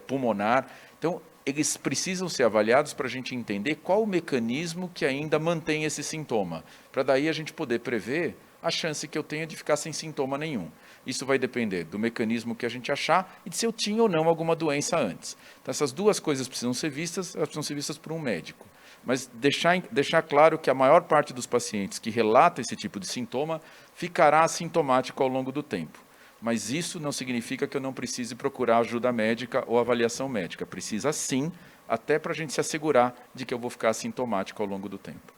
pulmonar. Então, eles precisam ser avaliados para a gente entender qual o mecanismo que ainda mantém esse sintoma, para daí a gente poder prever a chance que eu tenho de ficar sem sintoma nenhum. Isso vai depender do mecanismo que a gente achar e de se eu tinha ou não alguma doença antes. Então, essas duas coisas precisam ser vistas, elas precisam ser vistas por um médico. Mas deixar claro que a maior parte dos pacientes que relata esse tipo de sintoma ficará assintomático ao longo do tempo. Mas isso não significa que eu não precise procurar ajuda médica ou avaliação médica. Precisa sim, até para a gente se assegurar de que eu vou ficar assintomático ao longo do tempo.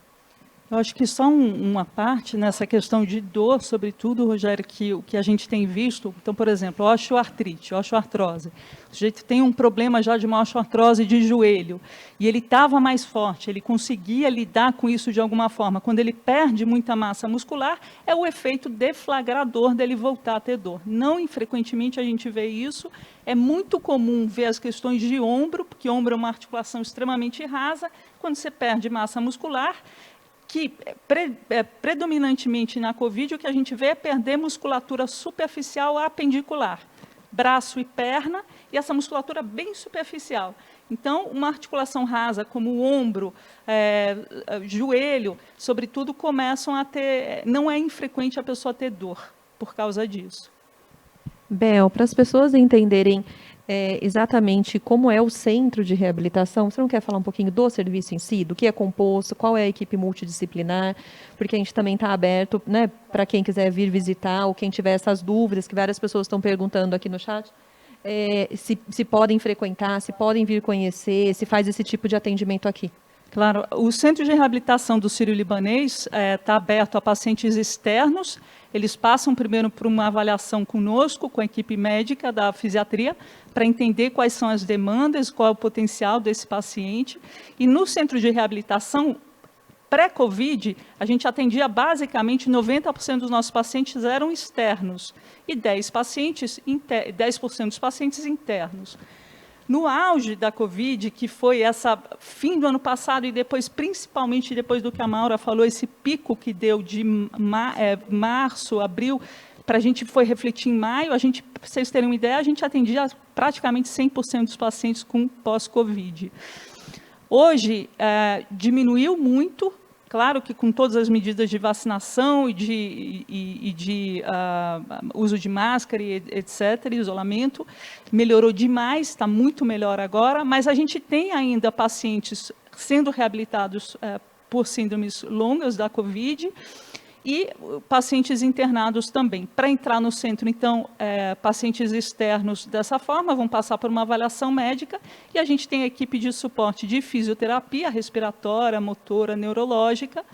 Eu acho que só uma parte nessa questão de dor, sobretudo, Rogério, que o que a gente tem visto, então, por exemplo, osteoartrite, osteoartrose. O sujeito tem um problema já de uma osteoartrose de joelho, e ele estava mais forte, ele conseguia lidar com isso de alguma forma. Quando ele perde muita massa muscular, é o efeito deflagrador dele voltar a ter dor. Não infrequentemente a gente vê isso, é muito comum ver as questões de ombro, porque ombro é uma articulação extremamente rasa, quando você perde massa muscular, que predominantemente na Covid, o que a gente vê é perder musculatura superficial apendicular, braço e perna, e essa musculatura bem superficial. Então, uma articulação rasa, como o ombro, joelho, sobretudo, começam a ter... Não é infrequente a pessoa ter dor por causa disso. Bel, para as pessoas entenderem exatamente como é o centro de reabilitação, você não quer falar um pouquinho do serviço em si, do que é composto, qual é a equipe multidisciplinar, porque a gente também está aberto, né, para quem quiser vir visitar ou quem tiver essas dúvidas, que várias pessoas estão perguntando aqui no chat, se podem frequentar, se podem vir conhecer, se faz esse tipo de atendimento aqui. Claro, o Centro de Reabilitação do Sírio-Libanês está aberto a pacientes externos. Eles passam primeiro por uma avaliação conosco, com a equipe médica da fisiatria, para entender quais são as demandas, qual é o potencial desse paciente. E no Centro de Reabilitação, pré-Covid, a gente atendia basicamente 90% dos nossos pacientes eram externos e 10% dos pacientes internos. No auge da Covid, que foi essa fim do ano passado e depois, principalmente depois do que a Maura falou, esse pico que deu de março, abril, para a gente foi refletir em maio, para vocês terem uma ideia, a gente atendia praticamente 100% dos pacientes com pós-Covid. Hoje, diminuiu muito, claro que com todas as medidas de vacinação e de uso de máscara, etc., isolamento, melhorou demais, está muito melhor agora, mas a gente tem ainda pacientes sendo reabilitados por síndromes longas da Covid e pacientes internados também. Para entrar no centro, então, pacientes externos dessa forma vão passar por uma avaliação médica e a gente tem a equipe de suporte de fisioterapia respiratória, motora, neurológica.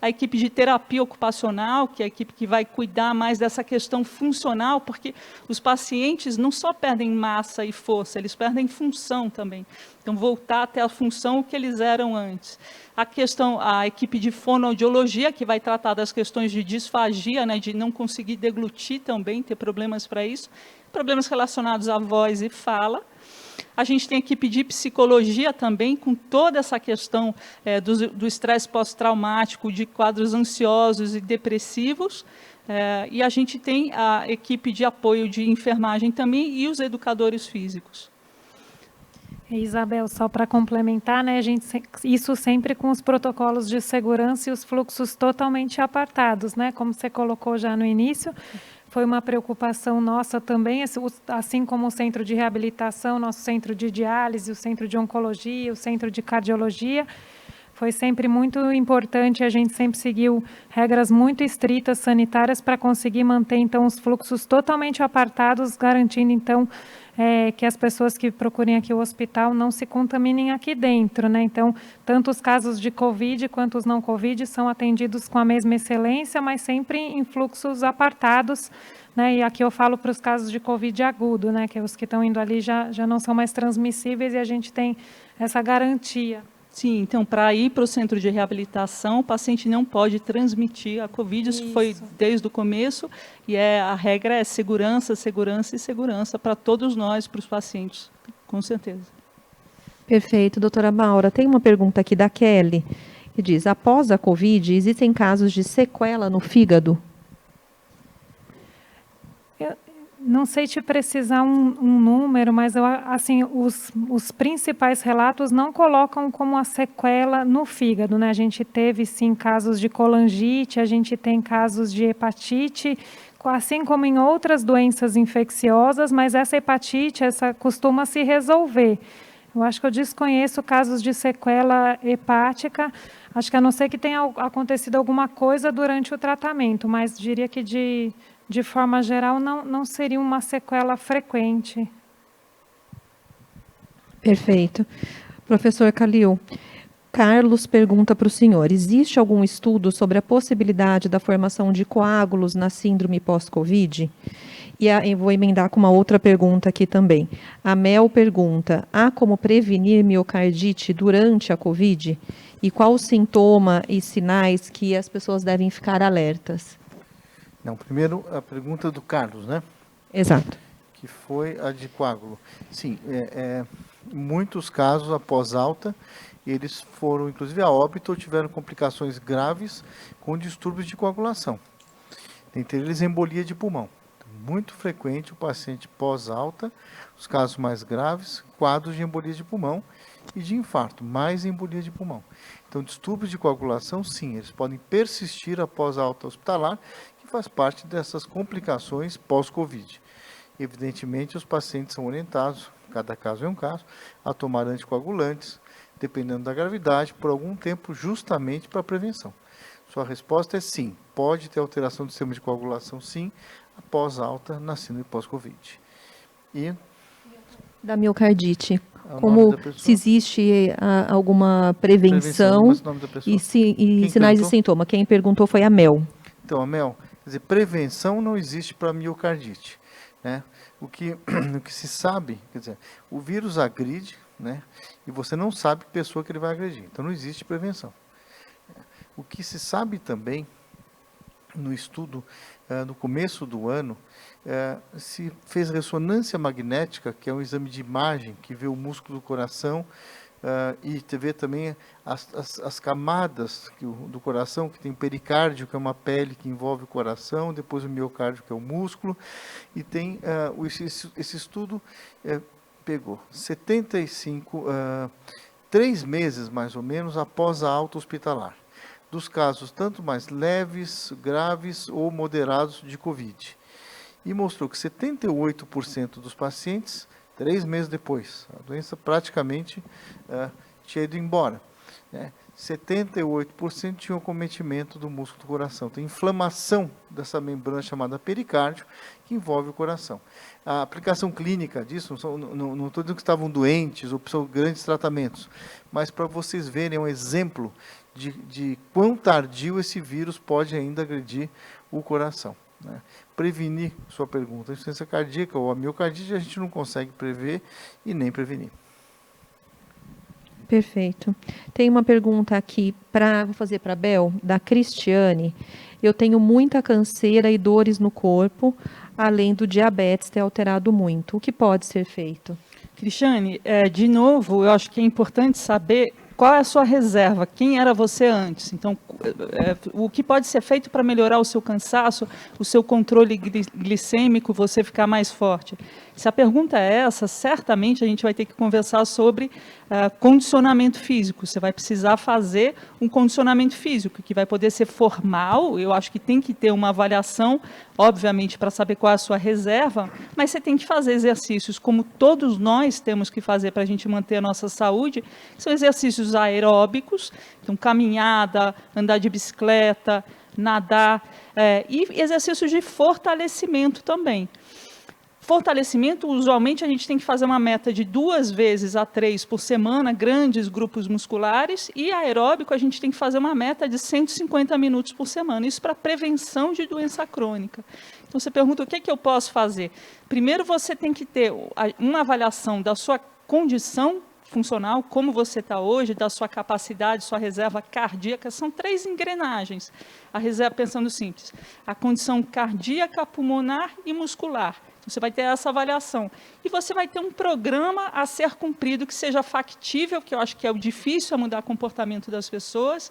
a equipe de terapia ocupacional, que é a equipe que vai cuidar mais dessa questão funcional, porque os pacientes não só perdem massa e força, eles perdem função também. Então, voltar até a função que eles eram antes. A equipe de fonoaudiologia, que vai tratar das questões de disfagia, né, de não conseguir deglutir também, ter problemas para isso, problemas relacionados à voz e fala. A gente tem a equipe de psicologia também, com toda essa questão do estresse pós-traumático, de quadros ansiosos e depressivos. E a gente tem a equipe de apoio de enfermagem também e os educadores físicos. Isabel, só para complementar, né, isso sempre com os protocolos de segurança e os fluxos totalmente apartados, né, como você colocou já no início, foi uma preocupação nossa também, assim como o centro de reabilitação, nosso centro de diálise, o centro de oncologia, o centro de cardiologia, foi sempre muito importante, a gente sempre seguiu regras muito estritas sanitárias para conseguir manter, então, os fluxos totalmente apartados, garantindo, então, que as pessoas que procurem aqui o hospital não se contaminem aqui dentro, né? Então, tanto os casos de Covid quanto os não Covid são atendidos com a mesma excelência, mas sempre em fluxos apartados, né? E aqui eu falo para os casos de Covid agudo, né? Que os que estão indo ali já não são mais transmissíveis e a gente tem essa garantia. Sim, então, para ir para o centro de reabilitação, o paciente não pode transmitir a Covid, isso foi desde o começo, e a regra é segurança, segurança e segurança para todos nós, para os pacientes, com certeza. Perfeito, doutora Maura. Tem uma pergunta aqui da Kelly, que diz, após a Covid, existem casos de sequela no fígado? Não sei te precisar um número, mas assim, os principais relatos não colocam como a sequela no fígado, né? A gente teve, sim, casos de colangite, a gente tem casos de hepatite, assim como em outras doenças infecciosas, mas essa hepatite, costuma se resolver. Eu acho que eu desconheço casos de sequela hepática, acho que a não ser que tenha acontecido alguma coisa durante o tratamento, mas diria que de forma geral, não seria uma sequela frequente. Perfeito. Professor Calil, Carlos pergunta para o senhor, existe algum estudo sobre a possibilidade da formação de coágulos na síndrome pós-Covid? E eu vou emendar com uma outra pergunta aqui também. A Mel pergunta, há como prevenir miocardite durante a Covid? E qual o sintoma e sinais que as pessoas devem ficar alertas? Não, primeiro a pergunta do Carlos, né? Exato. Que foi a de coágulo. Sim, em muitos casos, após alta, eles foram, inclusive, a óbito ou tiveram complicações graves com distúrbios de coagulação. Entre eles, embolia de pulmão. Muito frequente o paciente pós-alta, os casos mais graves, quadros de embolia de pulmão e de infarto, mais embolia de pulmão. Então, distúrbios de coagulação, sim, eles podem persistir após a alta hospitalar, faz parte dessas complicações pós-Covid. Evidentemente, os pacientes são orientados, cada caso é um caso, a tomar anticoagulantes, dependendo da gravidade, por algum tempo, justamente para a prevenção. Sua resposta é sim, pode ter alteração do sistema de coagulação, sim, após alta na síndrome pós-Covid. E da miocardite, como se existe alguma prevenção e sinais e sintomas. Quem perguntou foi a Mel. Então, a Mel, quer dizer, prevenção não existe para miocardite, né? O que se sabe, quer dizer, o vírus agride, né? E você não sabe que pessoa que ele vai agredir. Então, não existe prevenção. O que se sabe também, no estudo, no começo do ano, se fez ressonância magnética, que é um exame de imagem que vê o músculo do coração, e vê também as camadas do coração, que tem o pericárdio, que é uma pele que envolve o coração, depois o miocárdio, que é o músculo, e tem esse estudo pegou 3 meses mais ou menos após a alta hospitalar, dos casos tanto mais leves, graves ou moderados de Covid, e mostrou que 78% dos pacientes 3 meses depois, a doença praticamente tinha ido embora, né? 78% tinham acometimento do músculo do coração. Tem inflamação dessa membrana chamada pericárdio, que envolve o coração. A aplicação clínica disso, não estou dizendo que estavam doentes ou precisam de grandes tratamentos, mas para vocês verem um exemplo de quão tardio esse vírus pode ainda agredir o coração. Né? Prevenir, sua pergunta, a insuficiência cardíaca ou a miocardite a gente não consegue prever e nem prevenir. Perfeito. Tem uma pergunta aqui, vou fazer para a Bel, da Cristiane. Eu tenho muita canseira e dores no corpo, além do diabetes ter alterado muito. O que pode ser feito? Cristiane, de novo, eu acho que é importante saber qual é a sua reserva, quem era você antes. Então, o que pode ser feito para melhorar o seu cansaço, o seu controle glicêmico, você ficar mais forte. Se a pergunta é essa, certamente a gente vai ter que conversar sobre condicionamento físico. Você vai precisar fazer um condicionamento físico, que vai poder ser formal. Eu acho que tem que ter uma avaliação, obviamente, para saber qual é a sua reserva, mas você tem que fazer exercícios, como todos nós temos que fazer para a gente manter a nossa saúde, que são exercícios aeróbicos, então caminhada, andar de bicicleta, nadar, e exercícios de fortalecimento também. Fortalecimento, usualmente a gente tem que fazer uma meta de 2 vezes a 3 por semana, grandes grupos musculares, e aeróbico a gente tem que fazer uma meta de 150 minutos por semana, isso para prevenção de doença crônica. Então você pergunta o que é que eu posso fazer? Primeiro você tem que ter uma avaliação da sua condição funcional, como você está hoje, da sua capacidade, sua reserva cardíaca, são 3 engrenagens. A reserva, pensando simples, a condição cardíaca, pulmonar e muscular. Você vai ter essa avaliação. E você vai ter um programa a ser cumprido que seja factível, que eu acho que é o difícil a mudar o comportamento das pessoas.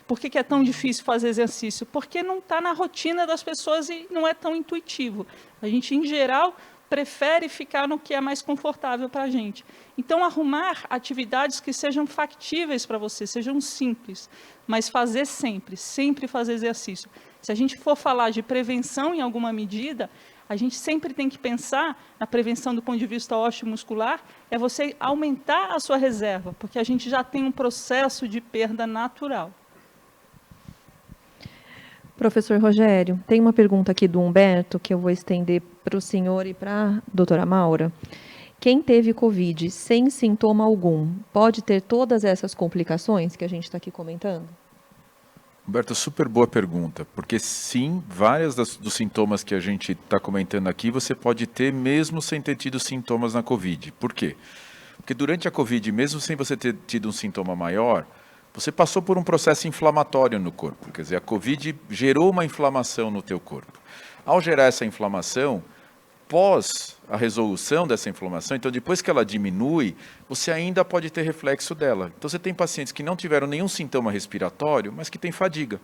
Por que é tão difícil fazer exercício? Porque não está na rotina das pessoas e não é tão intuitivo. A gente, em geral, prefere ficar no que é mais confortável para a gente. Então, arrumar atividades que sejam factíveis para você, sejam simples, mas fazer sempre fazer exercício. Se a gente for falar de prevenção em alguma medida, a gente sempre tem que pensar na prevenção do ponto de vista osteomuscular, é você aumentar a sua reserva, porque a gente já tem um processo de perda natural. Professor Rogério, tem uma pergunta aqui do Humberto, que eu vou estender para o senhor e para a doutora Maura. Quem teve Covid sem sintoma algum, pode ter todas essas complicações que a gente está aqui comentando? Humberto, super boa pergunta, porque sim, vários dos sintomas que a gente está comentando aqui, você pode ter mesmo sem ter tido sintomas na Covid. Por quê? Porque durante a Covid, mesmo sem você ter tido um sintoma maior, você passou por um processo inflamatório no corpo. Quer dizer, a Covid gerou uma inflamação no teu corpo. Ao gerar essa inflamação, pós a resolução dessa inflamação, então depois que ela diminui, você ainda pode ter reflexo dela. Então você tem pacientes que não tiveram nenhum sintoma respiratório, mas que têm fadiga.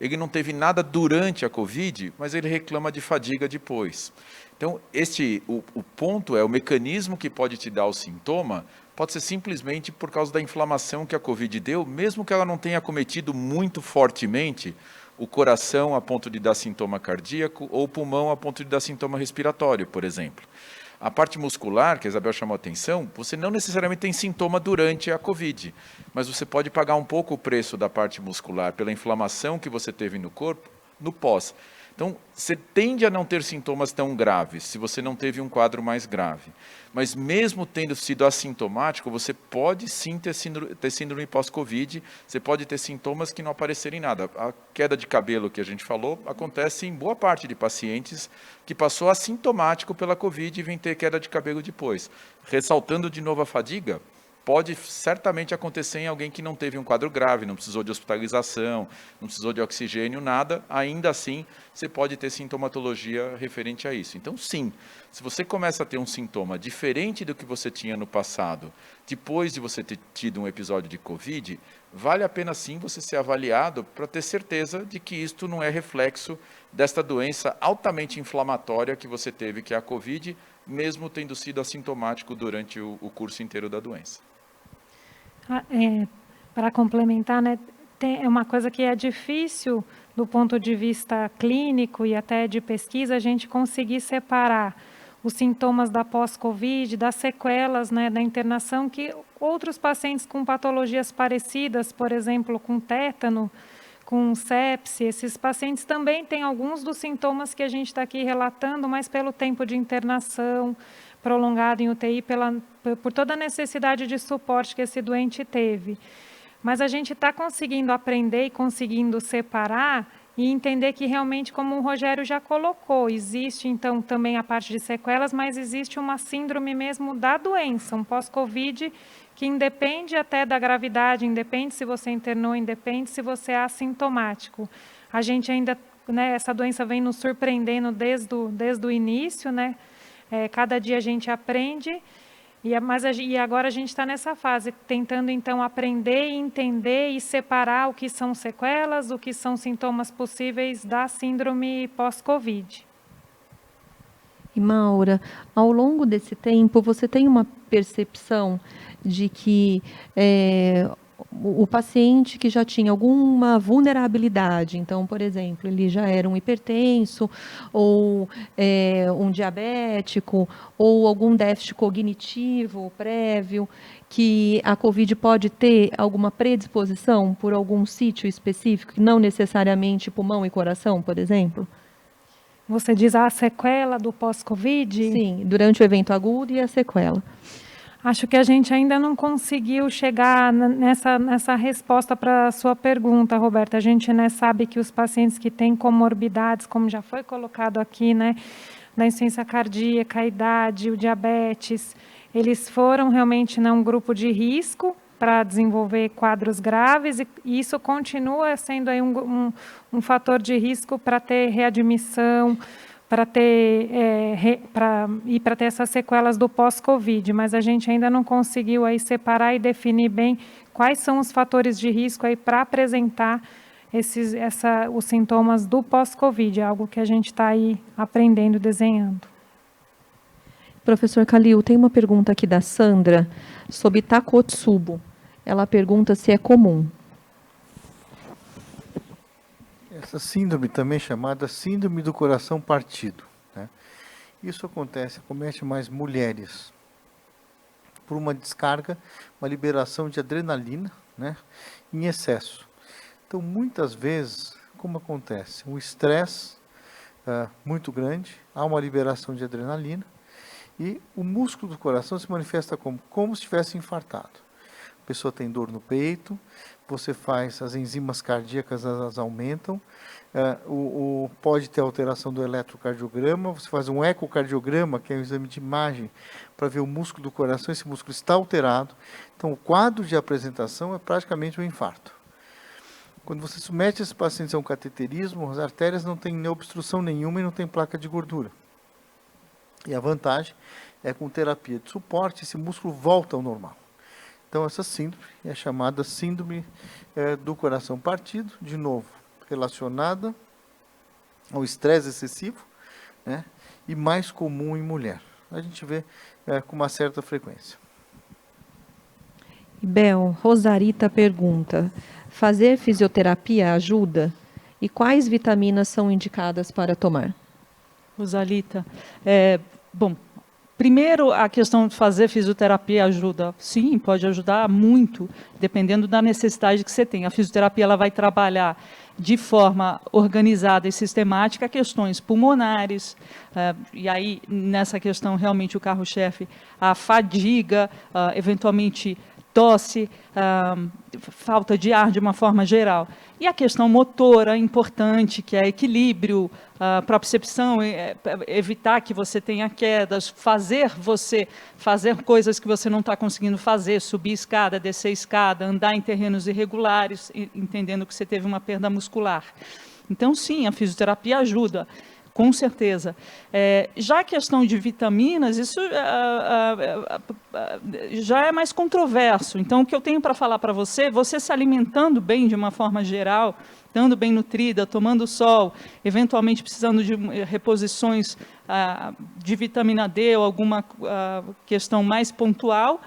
Ele não teve nada durante a Covid, mas ele reclama de fadiga depois. Então o ponto é, o mecanismo que pode te dar o sintoma, pode ser simplesmente por causa da inflamação que a Covid deu, mesmo que ela não tenha acometido muito fortemente o coração a ponto de dar sintoma cardíaco ou o pulmão a ponto de dar sintoma respiratório, por exemplo. A parte muscular, que a Isabel chamou a atenção, você não necessariamente tem sintoma durante a Covid, mas você pode pagar um pouco o preço da parte muscular pela inflamação que você teve no corpo, no pós. Então, você tende a não ter sintomas tão graves, se você não teve um quadro mais grave. Mas mesmo tendo sido assintomático, você pode sim ter síndrome pós-Covid, você pode ter sintomas que não aparecerem nada. A queda de cabelo que a gente falou acontece em boa parte de pacientes que passou assintomático pela Covid e vem ter queda de cabelo depois. Ressaltando de novo a fadiga, pode certamente acontecer em alguém que não teve um quadro grave, não precisou de hospitalização, não precisou de oxigênio, nada. Ainda assim, você pode ter sintomatologia referente a isso. Então, sim, se você começa a ter um sintoma diferente do que você tinha no passado, depois de você ter tido um episódio de Covid, vale a pena sim você ser avaliado para ter certeza de que isto não é reflexo desta doença altamente inflamatória que você teve, que é a Covid, mesmo tendo sido assintomático durante o curso inteiro da doença. Para complementar, né, é uma coisa que é difícil do ponto de vista clínico e até de pesquisa, a gente conseguir separar os sintomas da pós-Covid, das sequelas, né, da internação, que outros pacientes com patologias parecidas, por exemplo, com tétano, com sepse, esses pacientes também têm alguns dos sintomas que a gente está aqui relatando, mas pelo tempo de internação prolongado em UTI, por toda a necessidade de suporte que esse doente teve. Mas a gente está conseguindo aprender e conseguindo separar e entender que realmente, como o Rogério já colocou, existe então também a parte de sequelas, mas existe uma síndrome mesmo da doença, um pós-Covid, que independe até da gravidade, independe se você internou, independe se você é assintomático. A gente ainda, né, essa doença vem nos surpreendendo desde o início, né? Cada dia a gente aprende, e agora a gente está nessa fase, tentando então aprender e entender e separar o que são sequelas, o que são sintomas possíveis da síndrome pós-Covid. E Maura, ao longo desse tempo, você tem uma percepção de que o paciente que já tinha alguma vulnerabilidade, então, por exemplo, ele já era um hipertenso, ou um diabético, ou algum déficit cognitivo prévio, que a COVID pode ter alguma predisposição por algum sítio específico, não necessariamente pulmão e coração, por exemplo? Você diz a sequela do pós-Covid? Sim, durante o evento agudo e a sequela. Acho que a gente ainda não conseguiu chegar nessa resposta para a sua pergunta, Roberta. A gente, né, sabe que os pacientes que têm comorbidades, como já foi colocado aqui, né, da insuficiência cardíaca, a idade, o diabetes, eles foram realmente, né, um grupo de risco para desenvolver quadros graves, e isso continua sendo aí um fator de risco para ter readmissão, para ter essas sequelas do pós-Covid, mas a gente ainda não conseguiu aí separar e definir bem quais são os fatores de risco aí para apresentar os sintomas do pós-Covid, é algo que a gente está aí aprendendo, desenhando. Professor Calil, tem uma pergunta aqui da Sandra sobre Takotsubo. Ela pergunta se é comum. Essa síndrome também é chamada síndrome do coração partido, né? Isso acomete mais mulheres por uma descarga, uma liberação de adrenalina, né, em excesso. Então, muitas vezes, como acontece? Um estresse muito grande, há uma liberação de adrenalina e o músculo do coração se manifesta como se estivesse infartado. A pessoa tem dor no peito, você faz, as enzimas cardíacas elas aumentam, pode ter alteração do eletrocardiograma, você faz um ecocardiograma, que é um exame de imagem, para ver o músculo do coração, esse músculo está alterado. Então, o quadro de apresentação é praticamente um infarto. Quando você submete esses pacientes a um cateterismo, as artérias não têm obstrução nenhuma e não tem placa de gordura. E a vantagem é com terapia de suporte, esse músculo volta ao normal. Então, essa síndrome é chamada síndrome do coração partido, de novo, relacionada ao estresse excessivo, né, e mais comum em mulher. A gente vê com uma certa frequência. Bel, Rosarita pergunta, fazer fisioterapia ajuda? E quais vitaminas são indicadas para tomar? Rosalita, bom, primeiro, a questão de fazer fisioterapia ajuda? Sim, pode ajudar muito, dependendo da necessidade que você tem. A fisioterapia ela vai trabalhar de forma organizada e sistemática questões pulmonares, e aí, nessa questão, realmente, o carro-chefe, a fadiga, eventualmente tosse, falta de ar de uma forma geral. E a questão motora importante, que é equilíbrio, propriocepção, evitar que você tenha quedas, fazer coisas que você não está conseguindo fazer, subir escada, descer escada, andar em terrenos irregulares, entendendo que você teve uma perda muscular. Então, sim, a fisioterapia ajuda. Com certeza. Já a questão de vitaminas, isso já é mais controverso. Então, o que eu tenho para falar para você se alimentando bem de uma forma geral, estando bem nutrida, tomando sol, eventualmente precisando de reposições de vitamina D ou alguma questão mais pontual,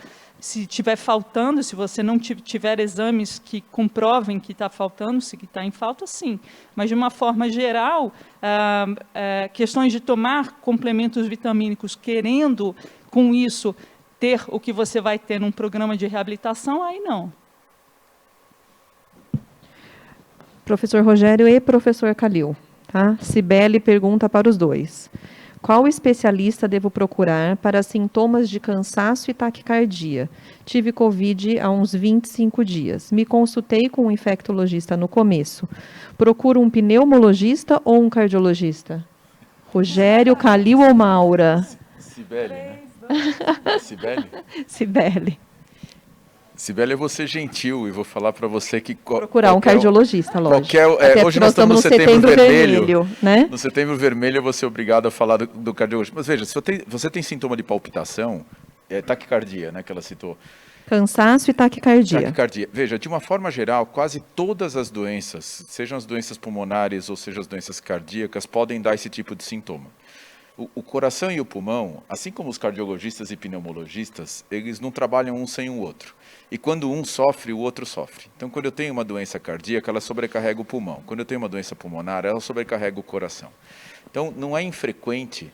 se estiver faltando, se você não tiver exames que comprovem que está faltando, se está em falta, sim. Mas, de uma forma geral, questões de tomar complementos vitamínicos, querendo, com isso, ter o que você vai ter num programa de reabilitação, aí não. Professor Rogério e professor Calil. Tá? Cibele pergunta para os dois. Qual especialista devo procurar para sintomas de cansaço e taquicardia? Tive Covid há uns 25 dias. Me consultei com um infectologista no começo. Procuro um pneumologista ou um cardiologista? Rogério, Calil ou Maura? Cibele, né? Cibele? Cibele. Cibele, eu vou ser gentil e vou falar para você que... Procurar um cardiologista, lógico. Hoje nós estamos no setembro vermelho, né? No setembro vermelho eu vou ser obrigado a falar do cardiologista. Mas veja, se você tem sintoma de palpitação, taquicardia, né, que ela citou. Cansaço e taquicardia. Taquicardia. Veja, de uma forma geral, quase todas as doenças, sejam as doenças pulmonares ou sejam as doenças cardíacas, podem dar esse tipo de sintoma. O coração e o pulmão, assim como os cardiologistas e pneumologistas, eles não trabalham um sem o outro. E quando um sofre, o outro sofre. Então, quando eu tenho uma doença cardíaca, ela sobrecarrega o pulmão. Quando eu tenho uma doença pulmonar, ela sobrecarrega o coração. Então, não é infrequente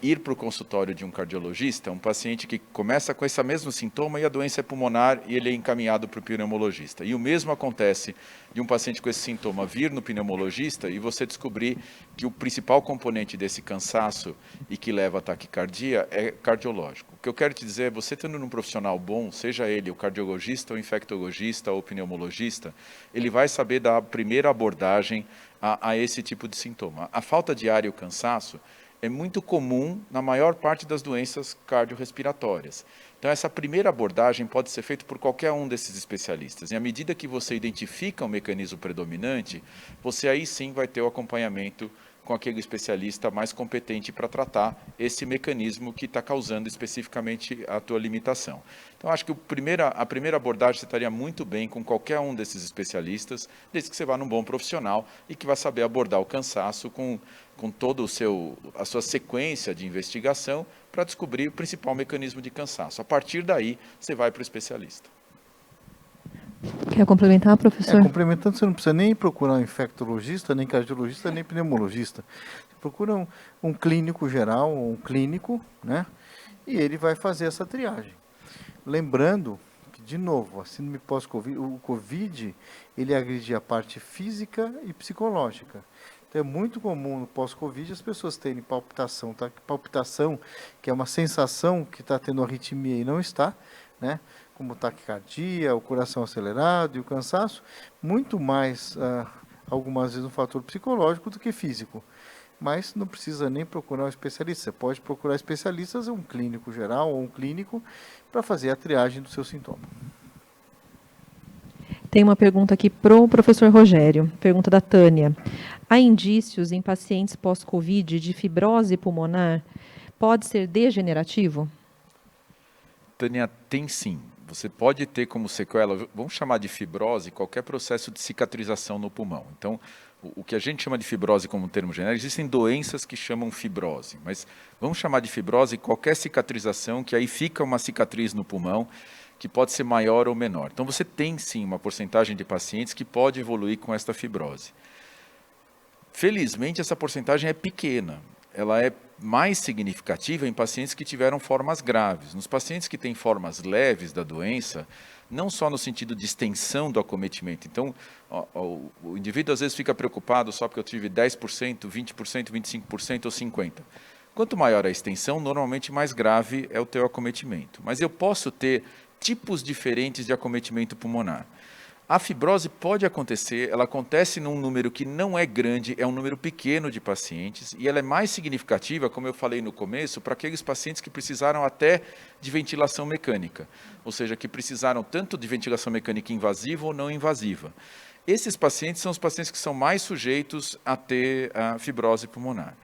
ir para o consultório de um cardiologista, um paciente que começa com esse mesmo sintoma e a doença é pulmonar e ele é encaminhado para o pneumologista. E o mesmo acontece de um paciente com esse sintoma vir no pneumologista e você descobrir que o principal componente desse cansaço e que leva a taquicardia é cardiológico. O que eu quero te dizer é, você tendo um profissional bom, seja ele o cardiologista, o infectologista ou o pneumologista, ele vai saber dar a primeira abordagem a esse tipo de sintoma. A falta de ar e o cansaço é muito comum na maior parte das doenças cardiorrespiratórias. Então, essa primeira abordagem pode ser feita por qualquer um desses especialistas. E à medida que você identifica o mecanismo predominante, você aí sim vai ter o acompanhamento com aquele especialista mais competente para tratar esse mecanismo que está causando especificamente a tua limitação. Então, acho que a primeira abordagem você estaria muito bem com qualquer um desses especialistas, desde que você vá num bom profissional e que vai saber abordar o cansaço com toda a sua sequência de investigação para descobrir o principal mecanismo de cansaço. A partir daí, você vai para o especialista. Quer complementar, professor? Complementando, você não precisa nem procurar um infectologista, nem cardiologista, nem pneumologista. Você procura um clínico geral, um clínico, né? E ele vai fazer essa triagem. Lembrando que, de novo, a síndrome pós-Covid, o Covid, ele agride a parte física e psicológica. Então, é muito comum no pós-Covid as pessoas terem palpitação, tá? Palpitação, que é uma sensação que está tendo arritmia e não está, né? Como taquicardia, o coração acelerado e o cansaço, muito mais, algumas vezes, um fator psicológico do que físico. Mas não precisa nem procurar um especialista. Você pode procurar especialistas, um clínico geral ou um clínico, para fazer a triagem do seu sintoma. Tem uma pergunta aqui para o professor Rogério, pergunta da Tânia. Há indícios em pacientes pós-Covid de fibrose pulmonar? Pode ser degenerativo? Tânia, tem sim. Você pode ter como sequela, vamos chamar de fibrose, qualquer processo de cicatrização no pulmão. Então, o que a gente chama de fibrose como termo genérico, existem doenças que chamam fibrose, mas vamos chamar de fibrose qualquer cicatrização, que aí fica uma cicatriz no pulmão, que pode ser maior ou menor. Então, você tem sim uma porcentagem de pacientes que pode evoluir com esta fibrose. Felizmente, essa porcentagem é pequena. Ela é mais significativa em pacientes que tiveram formas graves. Nos pacientes que têm formas leves da doença, não só no sentido de extensão do acometimento. Então, o indivíduo às vezes fica preocupado só porque eu tive 10%, 20%, 25% ou 50%. Quanto maior a extensão, normalmente mais grave é o teu acometimento. Mas eu posso ter tipos diferentes de acometimento pulmonar. A fibrose pode acontecer, ela acontece num número que não é grande, é um número pequeno de pacientes, e ela é mais significativa, como eu falei no começo, para aqueles pacientes que precisaram até de ventilação mecânica, ou seja, que precisaram tanto de ventilação mecânica invasiva ou não invasiva. Esses pacientes são os pacientes que são mais sujeitos a ter a fibrose pulmonar.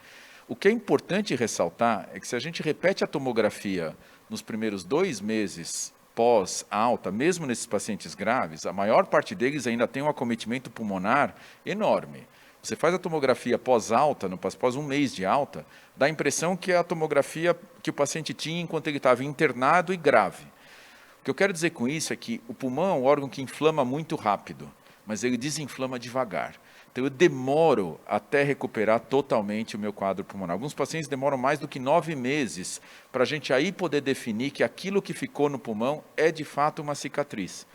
O que é importante ressaltar é que se a gente repete a tomografia nos primeiros 2 meses pós-alta, mesmo nesses pacientes graves, a maior parte deles ainda tem um acometimento pulmonar enorme. Você faz a tomografia pós-alta, após 1 mês de alta, dá a impressão que é a tomografia que o paciente tinha enquanto ele estava internado e grave. O que eu quero dizer com isso é que o pulmão é um órgão que inflama muito rápido, mas ele desinflama devagar. Então, eu demoro até recuperar totalmente o meu quadro pulmonar. Alguns pacientes demoram mais do que 9 meses para a gente aí poder definir que aquilo que ficou no pulmão é de fato uma cicatriz.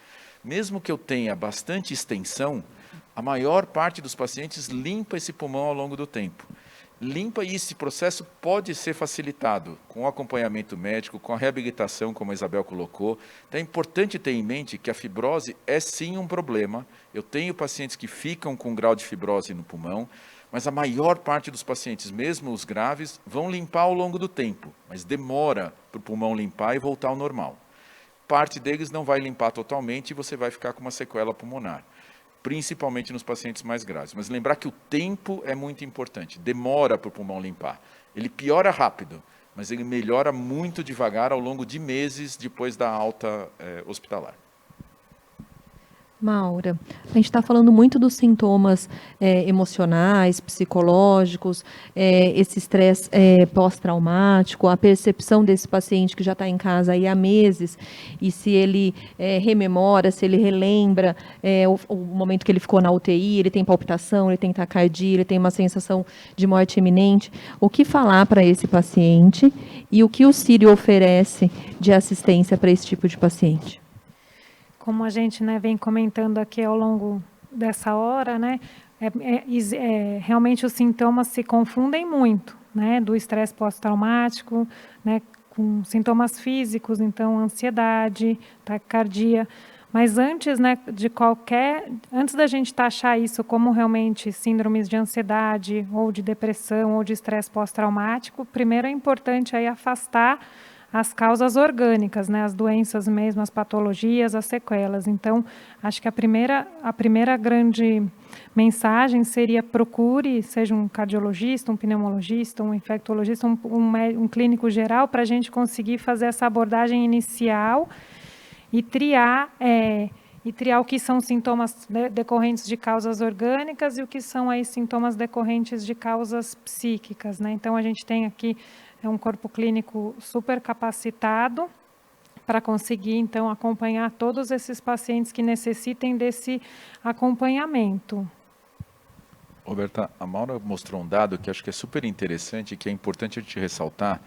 Mesmo que eu tenha bastante extensão, a maior parte dos pacientes limpa esse pulmão ao longo do tempo. Limpa e esse processo pode ser facilitado com o acompanhamento médico, com a reabilitação, como a Isabel colocou. Então é importante ter em mente que a fibrose é sim um problema. Eu tenho pacientes que ficam com grau de fibrose no pulmão, mas a maior parte dos pacientes, mesmo os graves, vão limpar ao longo do tempo, mas demora para o pulmão limpar e voltar ao normal. Parte deles não vai limpar totalmente e você vai ficar com uma sequela pulmonar, principalmente nos pacientes mais graves. Mas lembrar que o tempo é muito importante, demora para o pulmão limpar. Ele piora rápido, mas ele melhora muito devagar ao longo de meses depois da alta hospitalar. Maura, a gente está falando muito dos sintomas emocionais, psicológicos, esse estresse pós-traumático, a percepção desse paciente que já está em casa aí há meses, e se ele rememora, se ele relembra o momento que ele ficou na UTI, ele tem palpitação, ele tem taquicardia, ele tem uma sensação de morte iminente. O que falar para esse paciente e o que o Círio oferece de assistência para esse tipo de paciente? Como a gente, né, vem comentando aqui ao longo dessa hora, né, realmente os sintomas se confundem muito, né, do estresse pós-traumático, né, com sintomas físicos, então ansiedade, taquicardia. Mas antes, né, antes da gente taxar isso como realmente síndromes de ansiedade ou de depressão ou de estresse pós-traumático, primeiro é importante aí afastar as causas orgânicas, né, as doenças mesmo, as patologias, as sequelas. Então, acho que a primeira grande mensagem seria: procure, seja um cardiologista, um pneumologista, um infectologista, um clínico geral, para a gente conseguir fazer essa abordagem inicial e triar o que são sintomas decorrentes de causas orgânicas e o que são aí sintomas decorrentes de causas psíquicas, né? Então, a gente tem aqui um corpo clínico super capacitado para conseguir, então, acompanhar todos esses pacientes que necessitem desse acompanhamento. Roberta, a Maura mostrou um dado que acho que é super interessante e que é importante a gente ressaltar,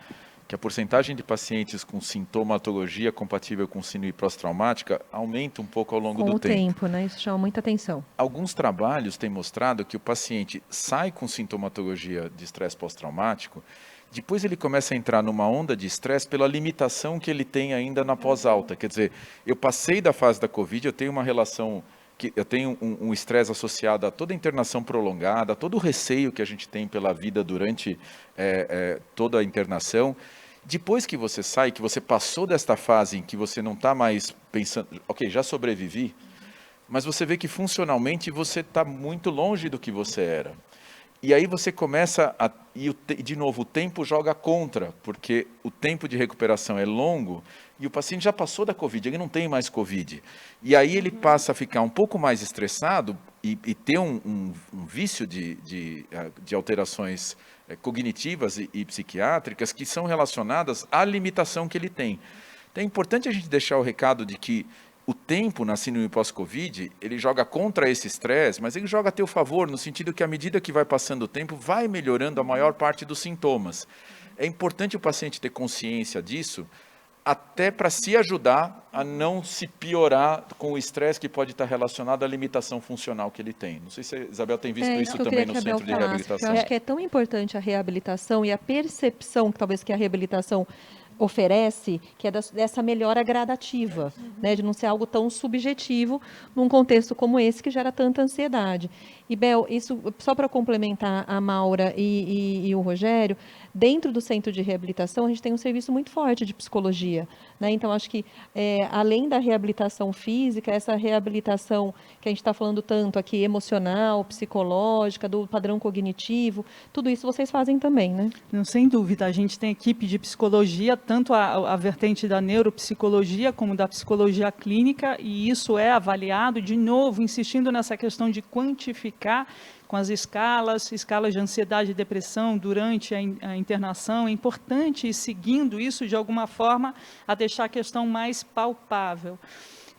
que a porcentagem de pacientes com sintomatologia compatível com síndrome pós-traumática aumenta um pouco ao longo do tempo. Com o tempo, né? Isso chama muita atenção. Alguns trabalhos têm mostrado que o paciente sai com sintomatologia de estresse pós-traumático, depois ele começa a entrar numa onda de estresse pela limitação que ele tem ainda na pós-alta. Quer dizer, eu passei da fase da Covid, eu tenho uma relação, eu tenho um estresse associado a toda a internação prolongada, a todo o receio que a gente tem pela vida durante toda a internação. Depois que você sai, que você passou desta fase em que você não está mais pensando, ok, já sobrevivi, mas você vê que funcionalmente você está muito longe do que você era. E aí você começa de novo, o tempo joga contra, porque o tempo de recuperação é longo e o paciente já passou da Covid, ele não tem mais Covid. E aí ele passa a ficar um pouco mais estressado e ter um vício de alterações cognitivas e psiquiátricas que são relacionadas à limitação que ele tem. Então é importante a gente deixar o recado de que o tempo na síndrome pós-Covid, ele joga contra esse estresse, mas ele joga a teu favor, no sentido que à medida que vai passando o tempo, vai melhorando a maior parte dos sintomas. É importante o paciente ter consciência disso, até para se ajudar a não se piorar com o estresse que pode estar relacionado à limitação funcional que ele tem. Não sei se a Isabel tem visto isso também no centro de reabilitação. Eu acho que é tão importante a reabilitação e a percepção, talvez, que a reabilitação oferece, que é dessa melhora gradativa, né, de não ser algo tão subjetivo num contexto como esse que gera tanta ansiedade. E, Bel, isso só para complementar a Maura e o Rogério, dentro do centro de reabilitação a gente tem um serviço muito forte de psicologia, né? Então acho que além da reabilitação física, essa reabilitação que a gente está falando tanto aqui, emocional, psicológica, do padrão cognitivo, tudo isso vocês fazem também, né? Não, sem dúvida, a gente tem equipe de psicologia, tanto a vertente da neuropsicologia como da psicologia clínica, e isso é avaliado, de novo, insistindo nessa questão de quantificar com as escalas de ansiedade e depressão durante a internação. É importante ir seguindo isso de alguma forma a deixar a questão mais palpável.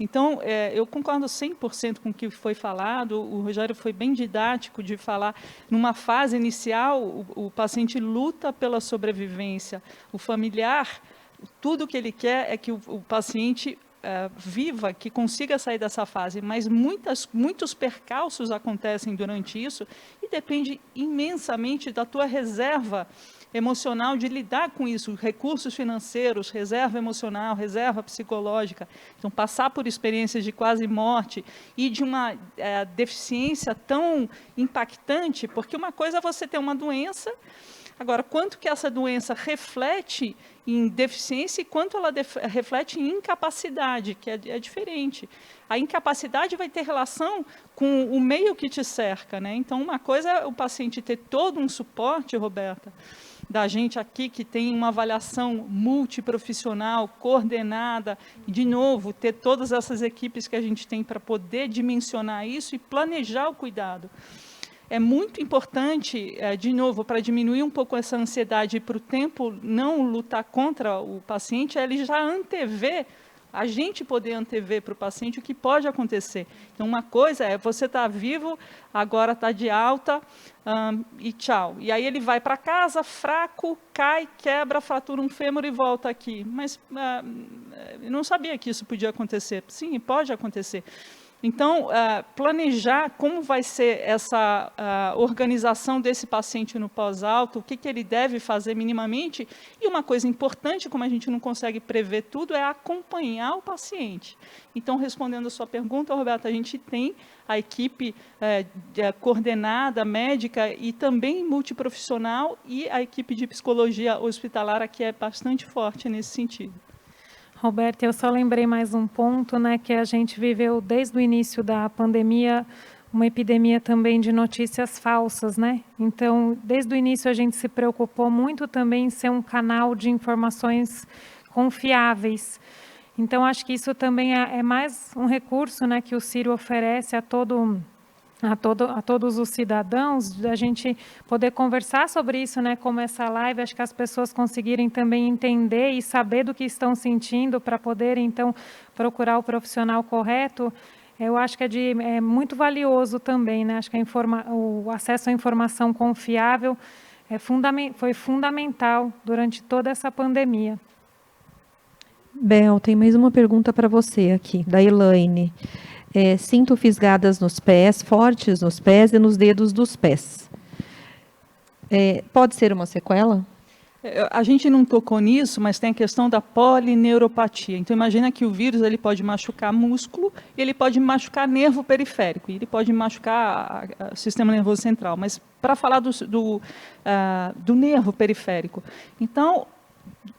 Então, eu concordo 100% com o que foi falado. O Rogério foi bem didático de falar, numa fase inicial, o paciente luta pela sobrevivência. O familiar, tudo que ele quer é que o paciente viva, que consiga sair dessa fase, mas muitos percalços acontecem durante isso e depende imensamente da tua reserva emocional de lidar com isso, recursos financeiros, reserva emocional, reserva psicológica. Então, passar por experiências de quase morte e de uma deficiência tão impactante, porque uma coisa é você ter uma doença, agora, quanto que essa doença reflete em deficiência e quanto ela reflete em incapacidade, que é diferente. A incapacidade vai ter relação com o meio que te cerca, né? Então, uma coisa é o paciente ter todo um suporte, Roberta, da gente aqui, que tem uma avaliação multiprofissional, coordenada, e, de novo, ter todas essas equipes que a gente tem para poder dimensionar isso e planejar o cuidado. É muito importante, de novo, para diminuir um pouco essa ansiedade e para o tempo não lutar contra o paciente, é ele já antever, a gente poder antever para o paciente o que pode acontecer. Então, uma coisa é você estar vivo, agora está de alta e tchau. E aí ele vai para casa, fraco, cai, quebra, fratura um fêmur e volta aqui. Mas eu não sabia que isso podia acontecer. Sim, pode acontecer. Então, planejar como vai ser essa organização desse paciente no pós-alto, o que ele deve fazer minimamente, e uma coisa importante, como a gente não consegue prever tudo, é acompanhar o paciente. Então, respondendo a sua pergunta, Roberta, a gente tem a equipe coordenada, médica e também multiprofissional, e a equipe de psicologia hospitalar aqui é bastante forte nesse sentido. Roberta, eu só lembrei mais um ponto, né, que a gente viveu desde o início da pandemia uma epidemia também de notícias falsas, né? Então, desde o início a gente se preocupou muito também em ser um canal de informações confiáveis. Então, acho que isso também é mais um recurso, né, que o Ciro oferece a todos os cidadãos, da gente poder conversar sobre isso, né, como essa live, acho que as pessoas conseguirem também entender e saber do que estão sentindo para poderem, então, procurar o profissional correto. Eu acho que é muito valioso também, né, acho que o acesso à informação confiável foi fundamental durante toda essa pandemia. Bel, tem mais uma pergunta para você aqui, da Elaine. Sinto fisgadas nos pés, fortes nos pés e nos dedos dos pés. Pode ser uma sequela? A gente não tocou nisso, mas tem a questão da polineuropatia. Então, imagina que o vírus ele pode machucar músculo, ele pode machucar nervo periférico, e ele pode machucar o sistema nervoso central. Mas, para falar do nervo periférico, então,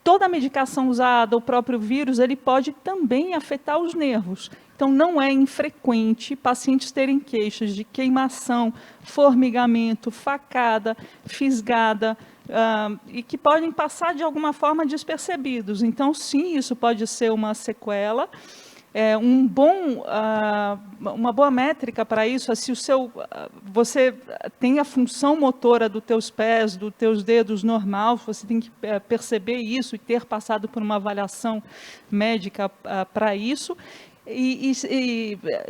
toda a medicação usada, o próprio vírus, ele pode também afetar os nervos. Então, não é infrequente pacientes terem queixas de queimação, formigamento, facada, fisgada, e que podem passar de alguma forma despercebidos. Então, sim, isso pode ser uma sequela. Uma boa métrica para isso é se você tem a função motora dos teus pés, dos teus dedos normal, você tem que perceber isso e ter passado por uma avaliação médica para isso. E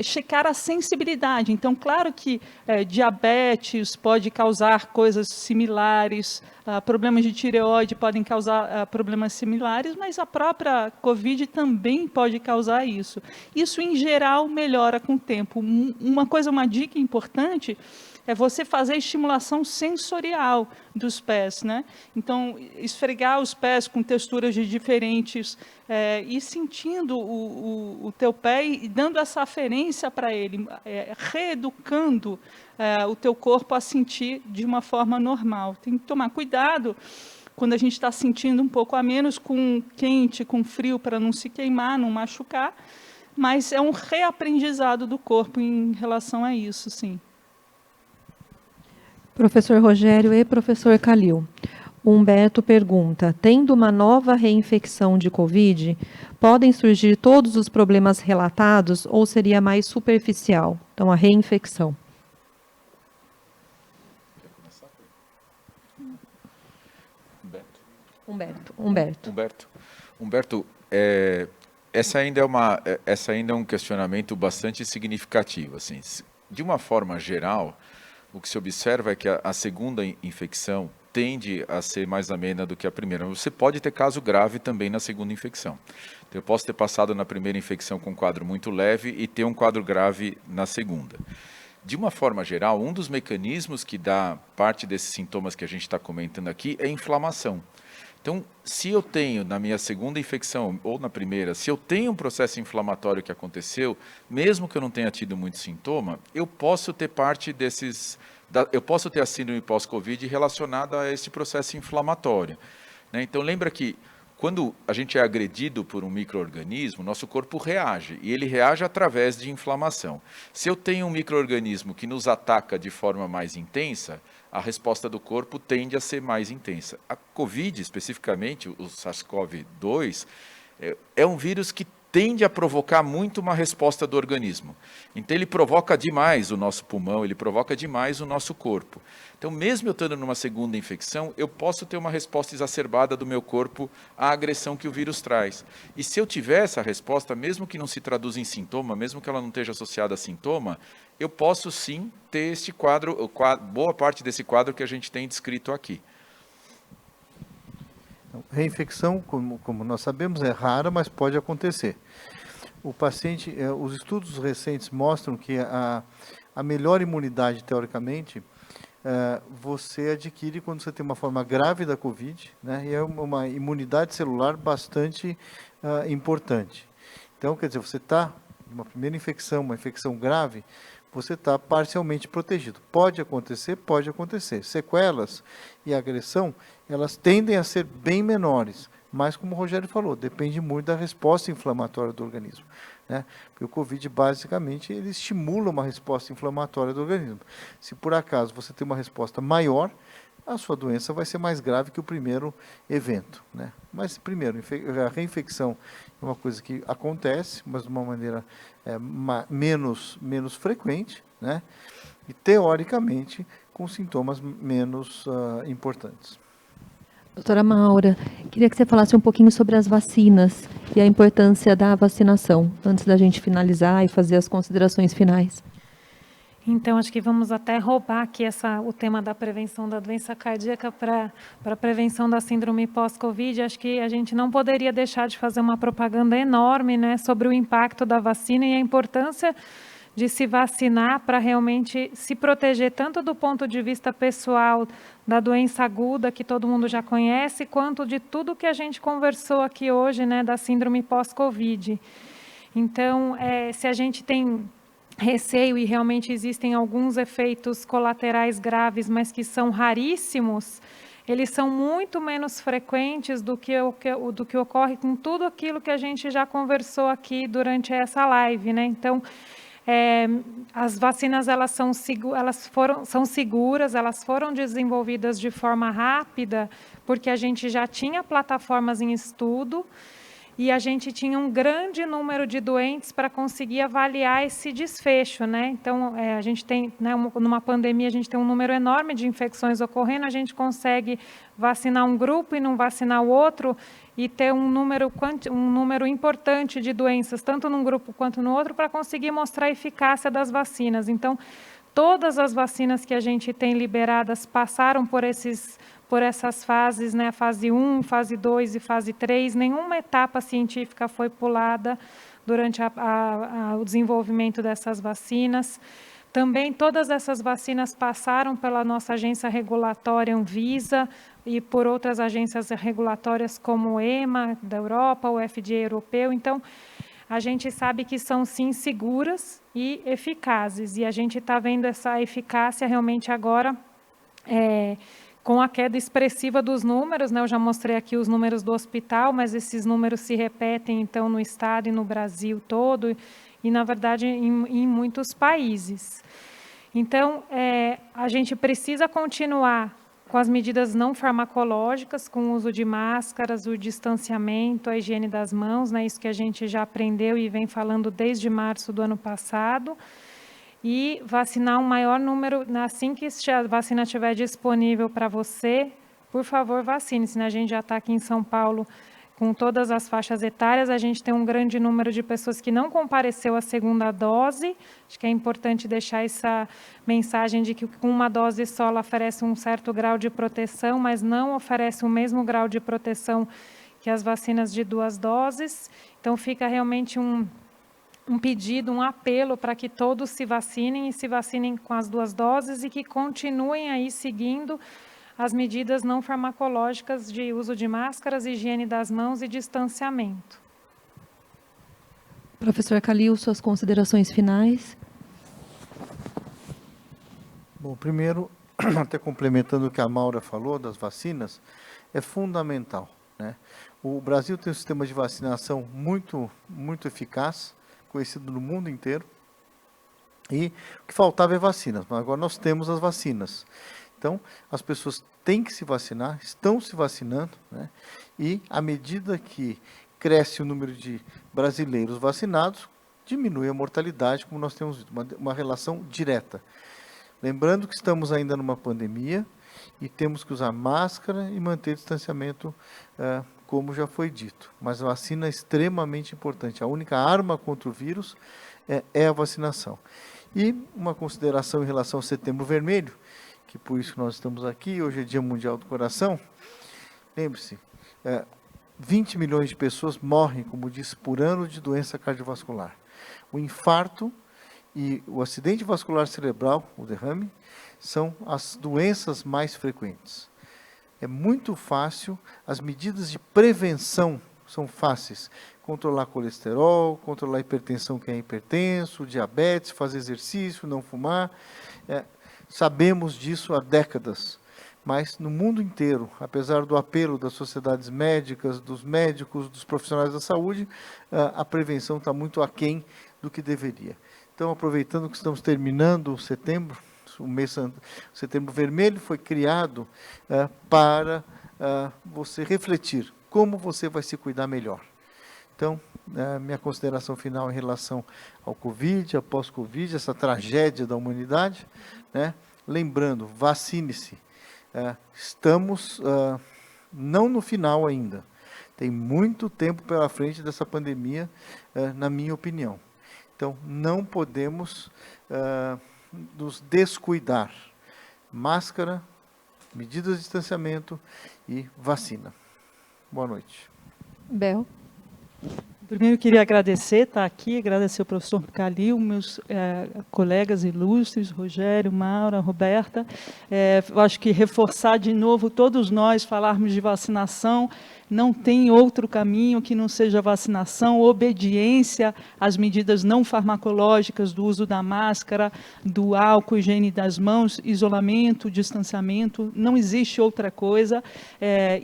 checar a sensibilidade. Então, claro que diabetes pode causar coisas similares, problemas de tireoide podem causar problemas similares, mas a própria COVID também pode causar isso. Isso, em geral, melhora com o tempo. Uma dica importante é você fazer estimulação sensorial dos pés, né? Então, esfregar os pés com texturas diferentes e sentindo o teu pé e dando essa aferência para ele, reeducando o teu corpo a sentir de uma forma normal. Tem que tomar cuidado quando a gente está sentindo um pouco a menos com quente, com frio, para não se queimar, não machucar, mas é um reaprendizado do corpo em relação a isso, sim. Professor Rogério e professor Calil, o Humberto pergunta, tendo uma nova reinfecção de Covid, podem surgir todos os problemas relatados ou seria mais superficial? Então, a reinfecção. Humberto, essa ainda é um questionamento bastante significativo. Assim, de uma forma geral, o que se observa é que a segunda infecção tende a ser mais amena do que a primeira. Você pode ter caso grave também na segunda infecção. Então, eu posso ter passado na primeira infecção com um quadro muito leve e ter um quadro grave na segunda. De uma forma geral, um dos mecanismos que dá parte desses sintomas que a gente está comentando aqui é inflamação. Então, se eu tenho na minha segunda infecção ou na primeira, se eu tenho um processo inflamatório que aconteceu, mesmo que eu não tenha tido muito sintoma, eu posso ter parte desses... Eu posso ter a síndrome pós-Covid relacionada a esse processo inflamatório, né? Então, lembra que quando a gente é agredido por um micro-organismo, nosso corpo reage, e ele reage através de inflamação. Se eu tenho um micro-organismo que nos ataca de forma mais intensa, a resposta do corpo tende a ser mais intensa. A Covid, especificamente, o SARS-CoV-2, é um vírus que tende a provocar muito uma resposta do organismo. Então, ele provoca demais o nosso pulmão, ele provoca demais o nosso corpo. Então, mesmo eu estando numa segunda infecção, eu posso ter uma resposta exacerbada do meu corpo à agressão que o vírus traz. E se eu tiver essa resposta, mesmo que não se traduza em sintoma, mesmo que ela não esteja associada a sintoma, eu posso sim ter este quadro, boa parte desse quadro que a gente tem descrito aqui. Reinfecção, como nós sabemos, é rara, mas pode acontecer. O paciente, os estudos recentes mostram que a melhor imunidade, teoricamente, você adquire quando você tem uma forma grave da Covid, né, e é uma imunidade celular bastante importante. Então, quer dizer, você está uma primeira infecção, uma infecção grave, você está parcialmente protegido. Pode acontecer, pode acontecer. Sequelas e agressão, elas tendem a ser bem menores, mas como o Rogério falou, depende muito da resposta inflamatória do organismo, né? Porque o Covid, basicamente, ele estimula uma resposta inflamatória do organismo. Se por acaso você tem uma resposta maior, a sua doença vai ser mais grave que o primeiro evento, né? Mas, primeiro, a reinfecção é uma coisa que acontece, mas de uma maneira menos frequente, né? E, teoricamente, com sintomas menos importantes. Doutora Maura, queria que você falasse um pouquinho sobre as vacinas e a importância da vacinação, antes da gente finalizar e fazer as considerações finais. Então, acho que vamos até roubar aqui o tema da prevenção da doença cardíaca para a prevenção da síndrome pós-Covid. Acho que a gente não poderia deixar de fazer uma propaganda enorme, né, sobre o impacto da vacina e a importância de se vacinar para realmente se proteger, tanto do ponto de vista pessoal da doença aguda, que todo mundo já conhece, quanto de tudo que a gente conversou aqui hoje, né, da síndrome pós-Covid. Então, se a gente tem receio e realmente existem alguns efeitos colaterais graves, mas que são raríssimos, eles são muito menos frequentes do que ocorre com tudo aquilo que a gente já conversou aqui durante essa live, né? Então, as vacinas são seguras, elas foram desenvolvidas de forma rápida, porque a gente já tinha plataformas em estudo, e a gente tinha um grande número de doentes para conseguir avaliar esse desfecho, né? Então, a gente tem, né, numa pandemia, a gente tem um número enorme de infecções ocorrendo, a gente consegue vacinar um grupo e não vacinar o outro, e ter um número importante de doenças, tanto num grupo quanto no outro, para conseguir mostrar a eficácia das vacinas. Então, todas as vacinas que a gente tem liberadas passaram por essas fases, né, fase 1, fase 2 e fase 3, nenhuma etapa científica foi pulada durante o desenvolvimento dessas vacinas. Também todas essas vacinas passaram pela nossa agência regulatória Anvisa e por outras agências regulatórias como o EMA da Europa, o FDA europeu. Então, a gente sabe que são, sim, seguras e eficazes. E a gente está vendo essa eficácia realmente agora com a queda expressiva dos números, né? Eu já mostrei aqui os números do hospital, mas esses números se repetem, então, no estado e no Brasil todo, e, na verdade, em muitos países. Então, a gente precisa continuar com as medidas não farmacológicas, com o uso de máscaras, o distanciamento, a higiene das mãos, né? Isso que a gente já aprendeu e vem falando desde março do ano passado, e vacinar um maior número, assim que a vacina estiver disponível para você, por favor, vacine-se, né? A gente já está aqui em São Paulo com todas as faixas etárias, a gente tem um grande número de pessoas que não compareceu à segunda dose. Acho que é importante deixar essa mensagem de que com uma dose só ela oferece um certo grau de proteção, mas não oferece o mesmo grau de proteção que as vacinas de 2 doses. Então, fica realmente um pedido, um apelo para que todos se vacinem e se vacinem com as 2 doses e que continuem aí seguindo as medidas não farmacológicas de uso de máscaras, higiene das mãos e distanciamento. Professor Calil, suas considerações finais. Bom, primeiro, até complementando o que a Maura falou das vacinas, é fundamental, né? O Brasil tem um sistema de vacinação muito eficaz, conhecido no mundo inteiro, e o que faltava é vacinas, mas agora nós temos as vacinas. Então, as pessoas têm que se vacinar, estão se vacinando, né? E à medida que cresce o número de brasileiros vacinados, diminui a mortalidade, como nós temos uma relação direta. Lembrando que estamos ainda numa pandemia e temos que usar máscara e manter distanciamento, como já foi dito. Mas a vacina é extremamente importante. A única arma contra o vírus é a vacinação. E uma consideração em relação ao Setembro Vermelho, que por isso que nós estamos aqui, hoje é Dia Mundial do Coração. Lembre-se, 20 milhões de pessoas morrem, como disse, por ano de doença cardiovascular. O infarto e o acidente vascular cerebral, o derrame, são as doenças mais frequentes. É muito fácil, as medidas de prevenção são fáceis. Controlar colesterol, controlar a hipertensão, quem é hipertenso, diabetes, fazer exercício, não fumar. Sabemos disso há décadas, mas no mundo inteiro, apesar do apelo das sociedades médicas, dos médicos, dos profissionais da saúde, a prevenção está muito aquém do que deveria. Então, aproveitando que estamos terminando o setembro, o mês Setembro Vermelho foi criado para você refletir como você vai se cuidar melhor. Então, minha consideração final em relação ao Covid, após Covid, essa tragédia da humanidade, né? Lembrando, vacine-se. Estamos não no final ainda. Tem muito tempo pela frente dessa pandemia, na minha opinião. Então, não podemos nos descuidar. Máscara, medidas de distanciamento e vacina. Boa noite. Bel. Primeiro, queria agradecer, estar aqui, agradecer ao professor Calil, meus colegas ilustres, Rogério, Maura, Roberta. Eu acho que reforçar de novo, todos nós falarmos de vacinação, não tem outro caminho que não seja vacinação, obediência às medidas não farmacológicas do uso da máscara, do álcool, higiene das mãos, isolamento, distanciamento, não existe outra coisa.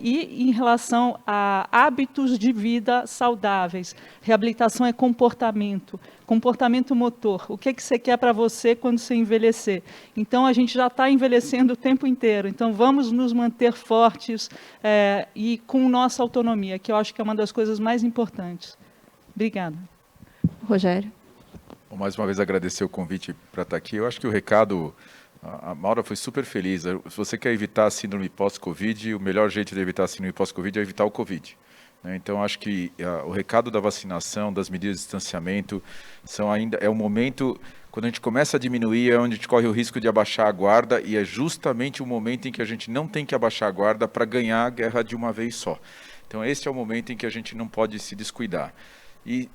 E em relação a hábitos de vida saudáveis, reabilitação é comportamento motor. O que você quer para você quando você envelhecer? Então, a gente já está envelhecendo o tempo inteiro. Então, vamos nos manter fortes e com nossa autonomia, que eu acho que é uma das coisas mais importantes. Obrigada. Rogério. Bom, mais uma vez, agradecer o convite para estar aqui. Eu acho que o recado... A Maura foi super feliz. Se você quer evitar a síndrome pós-Covid, o melhor jeito de evitar a síndrome pós-Covid é evitar o Covid. Então, acho que o recado da vacinação, das medidas de distanciamento, é um momento, quando a gente começa a diminuir, é onde a gente corre o risco de abaixar a guarda, e é justamente o momento em que a gente não tem que abaixar a guarda para ganhar a guerra de uma vez só. Então, esse é o momento em que a gente não pode se descuidar. E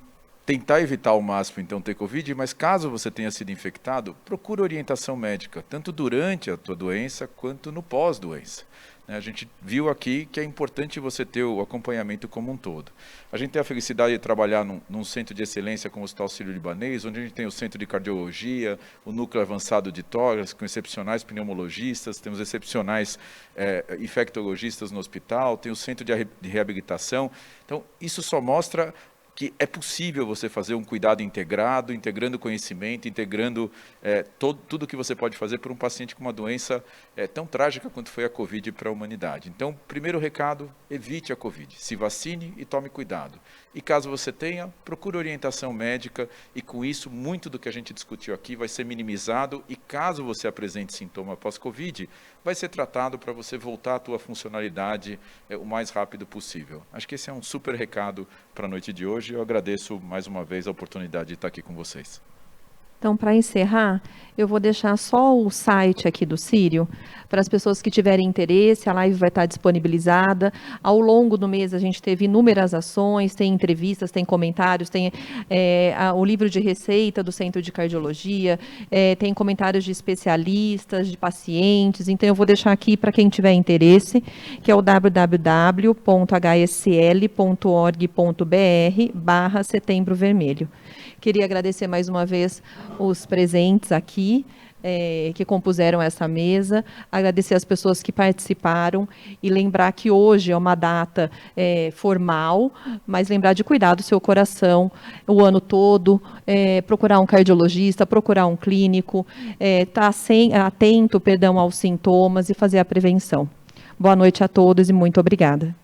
tentar evitar ao máximo, então, ter Covid, mas caso você tenha sido infectado, procure orientação médica, tanto durante a tua doença, quanto no pós-doença. A gente viu aqui que é importante você ter o acompanhamento como um todo. A gente tem a felicidade de trabalhar num centro de excelência como o Hospital Sírio-Libanês, onde a gente tem o centro de cardiologia, o núcleo avançado de tórax, com excepcionais pneumologistas, temos excepcionais infectologistas no hospital, tem o centro de reabilitação. Então, isso só mostra que é possível você fazer um cuidado integrado, integrando conhecimento, integrando tudo que você pode fazer por um paciente com uma doença tão trágica quanto foi a Covid para a humanidade. Então, primeiro recado, evite a Covid, se vacine e tome cuidado. E caso você tenha, procure orientação médica e com isso, muito do que a gente discutiu aqui vai ser minimizado e caso você apresente sintoma pós-Covid, vai ser tratado para você voltar à tua funcionalidade o mais rápido possível. Acho que esse é um super recado para a noite de hoje. Eu agradeço mais uma vez a oportunidade de estar aqui com vocês. Então, para encerrar, eu vou deixar só o site aqui do Círio, para as pessoas que tiverem interesse, a live vai estar disponibilizada. Ao longo do mês, a gente teve inúmeras ações, tem entrevistas, tem comentários, tem o livro de receita do Centro de Cardiologia, tem comentários de especialistas, de pacientes. Então, eu vou deixar aqui para quem tiver interesse, que é o www.hsl.org.br/Setembro Vermelho. Queria agradecer mais uma vez os presentes aqui, que compuseram essa mesa, agradecer as pessoas que participaram e lembrar que hoje é uma data formal, mas lembrar de cuidar do seu coração o ano todo, procurar um cardiologista, procurar um clínico, estar atento, aos sintomas e fazer a prevenção. Boa noite a todos e muito obrigada.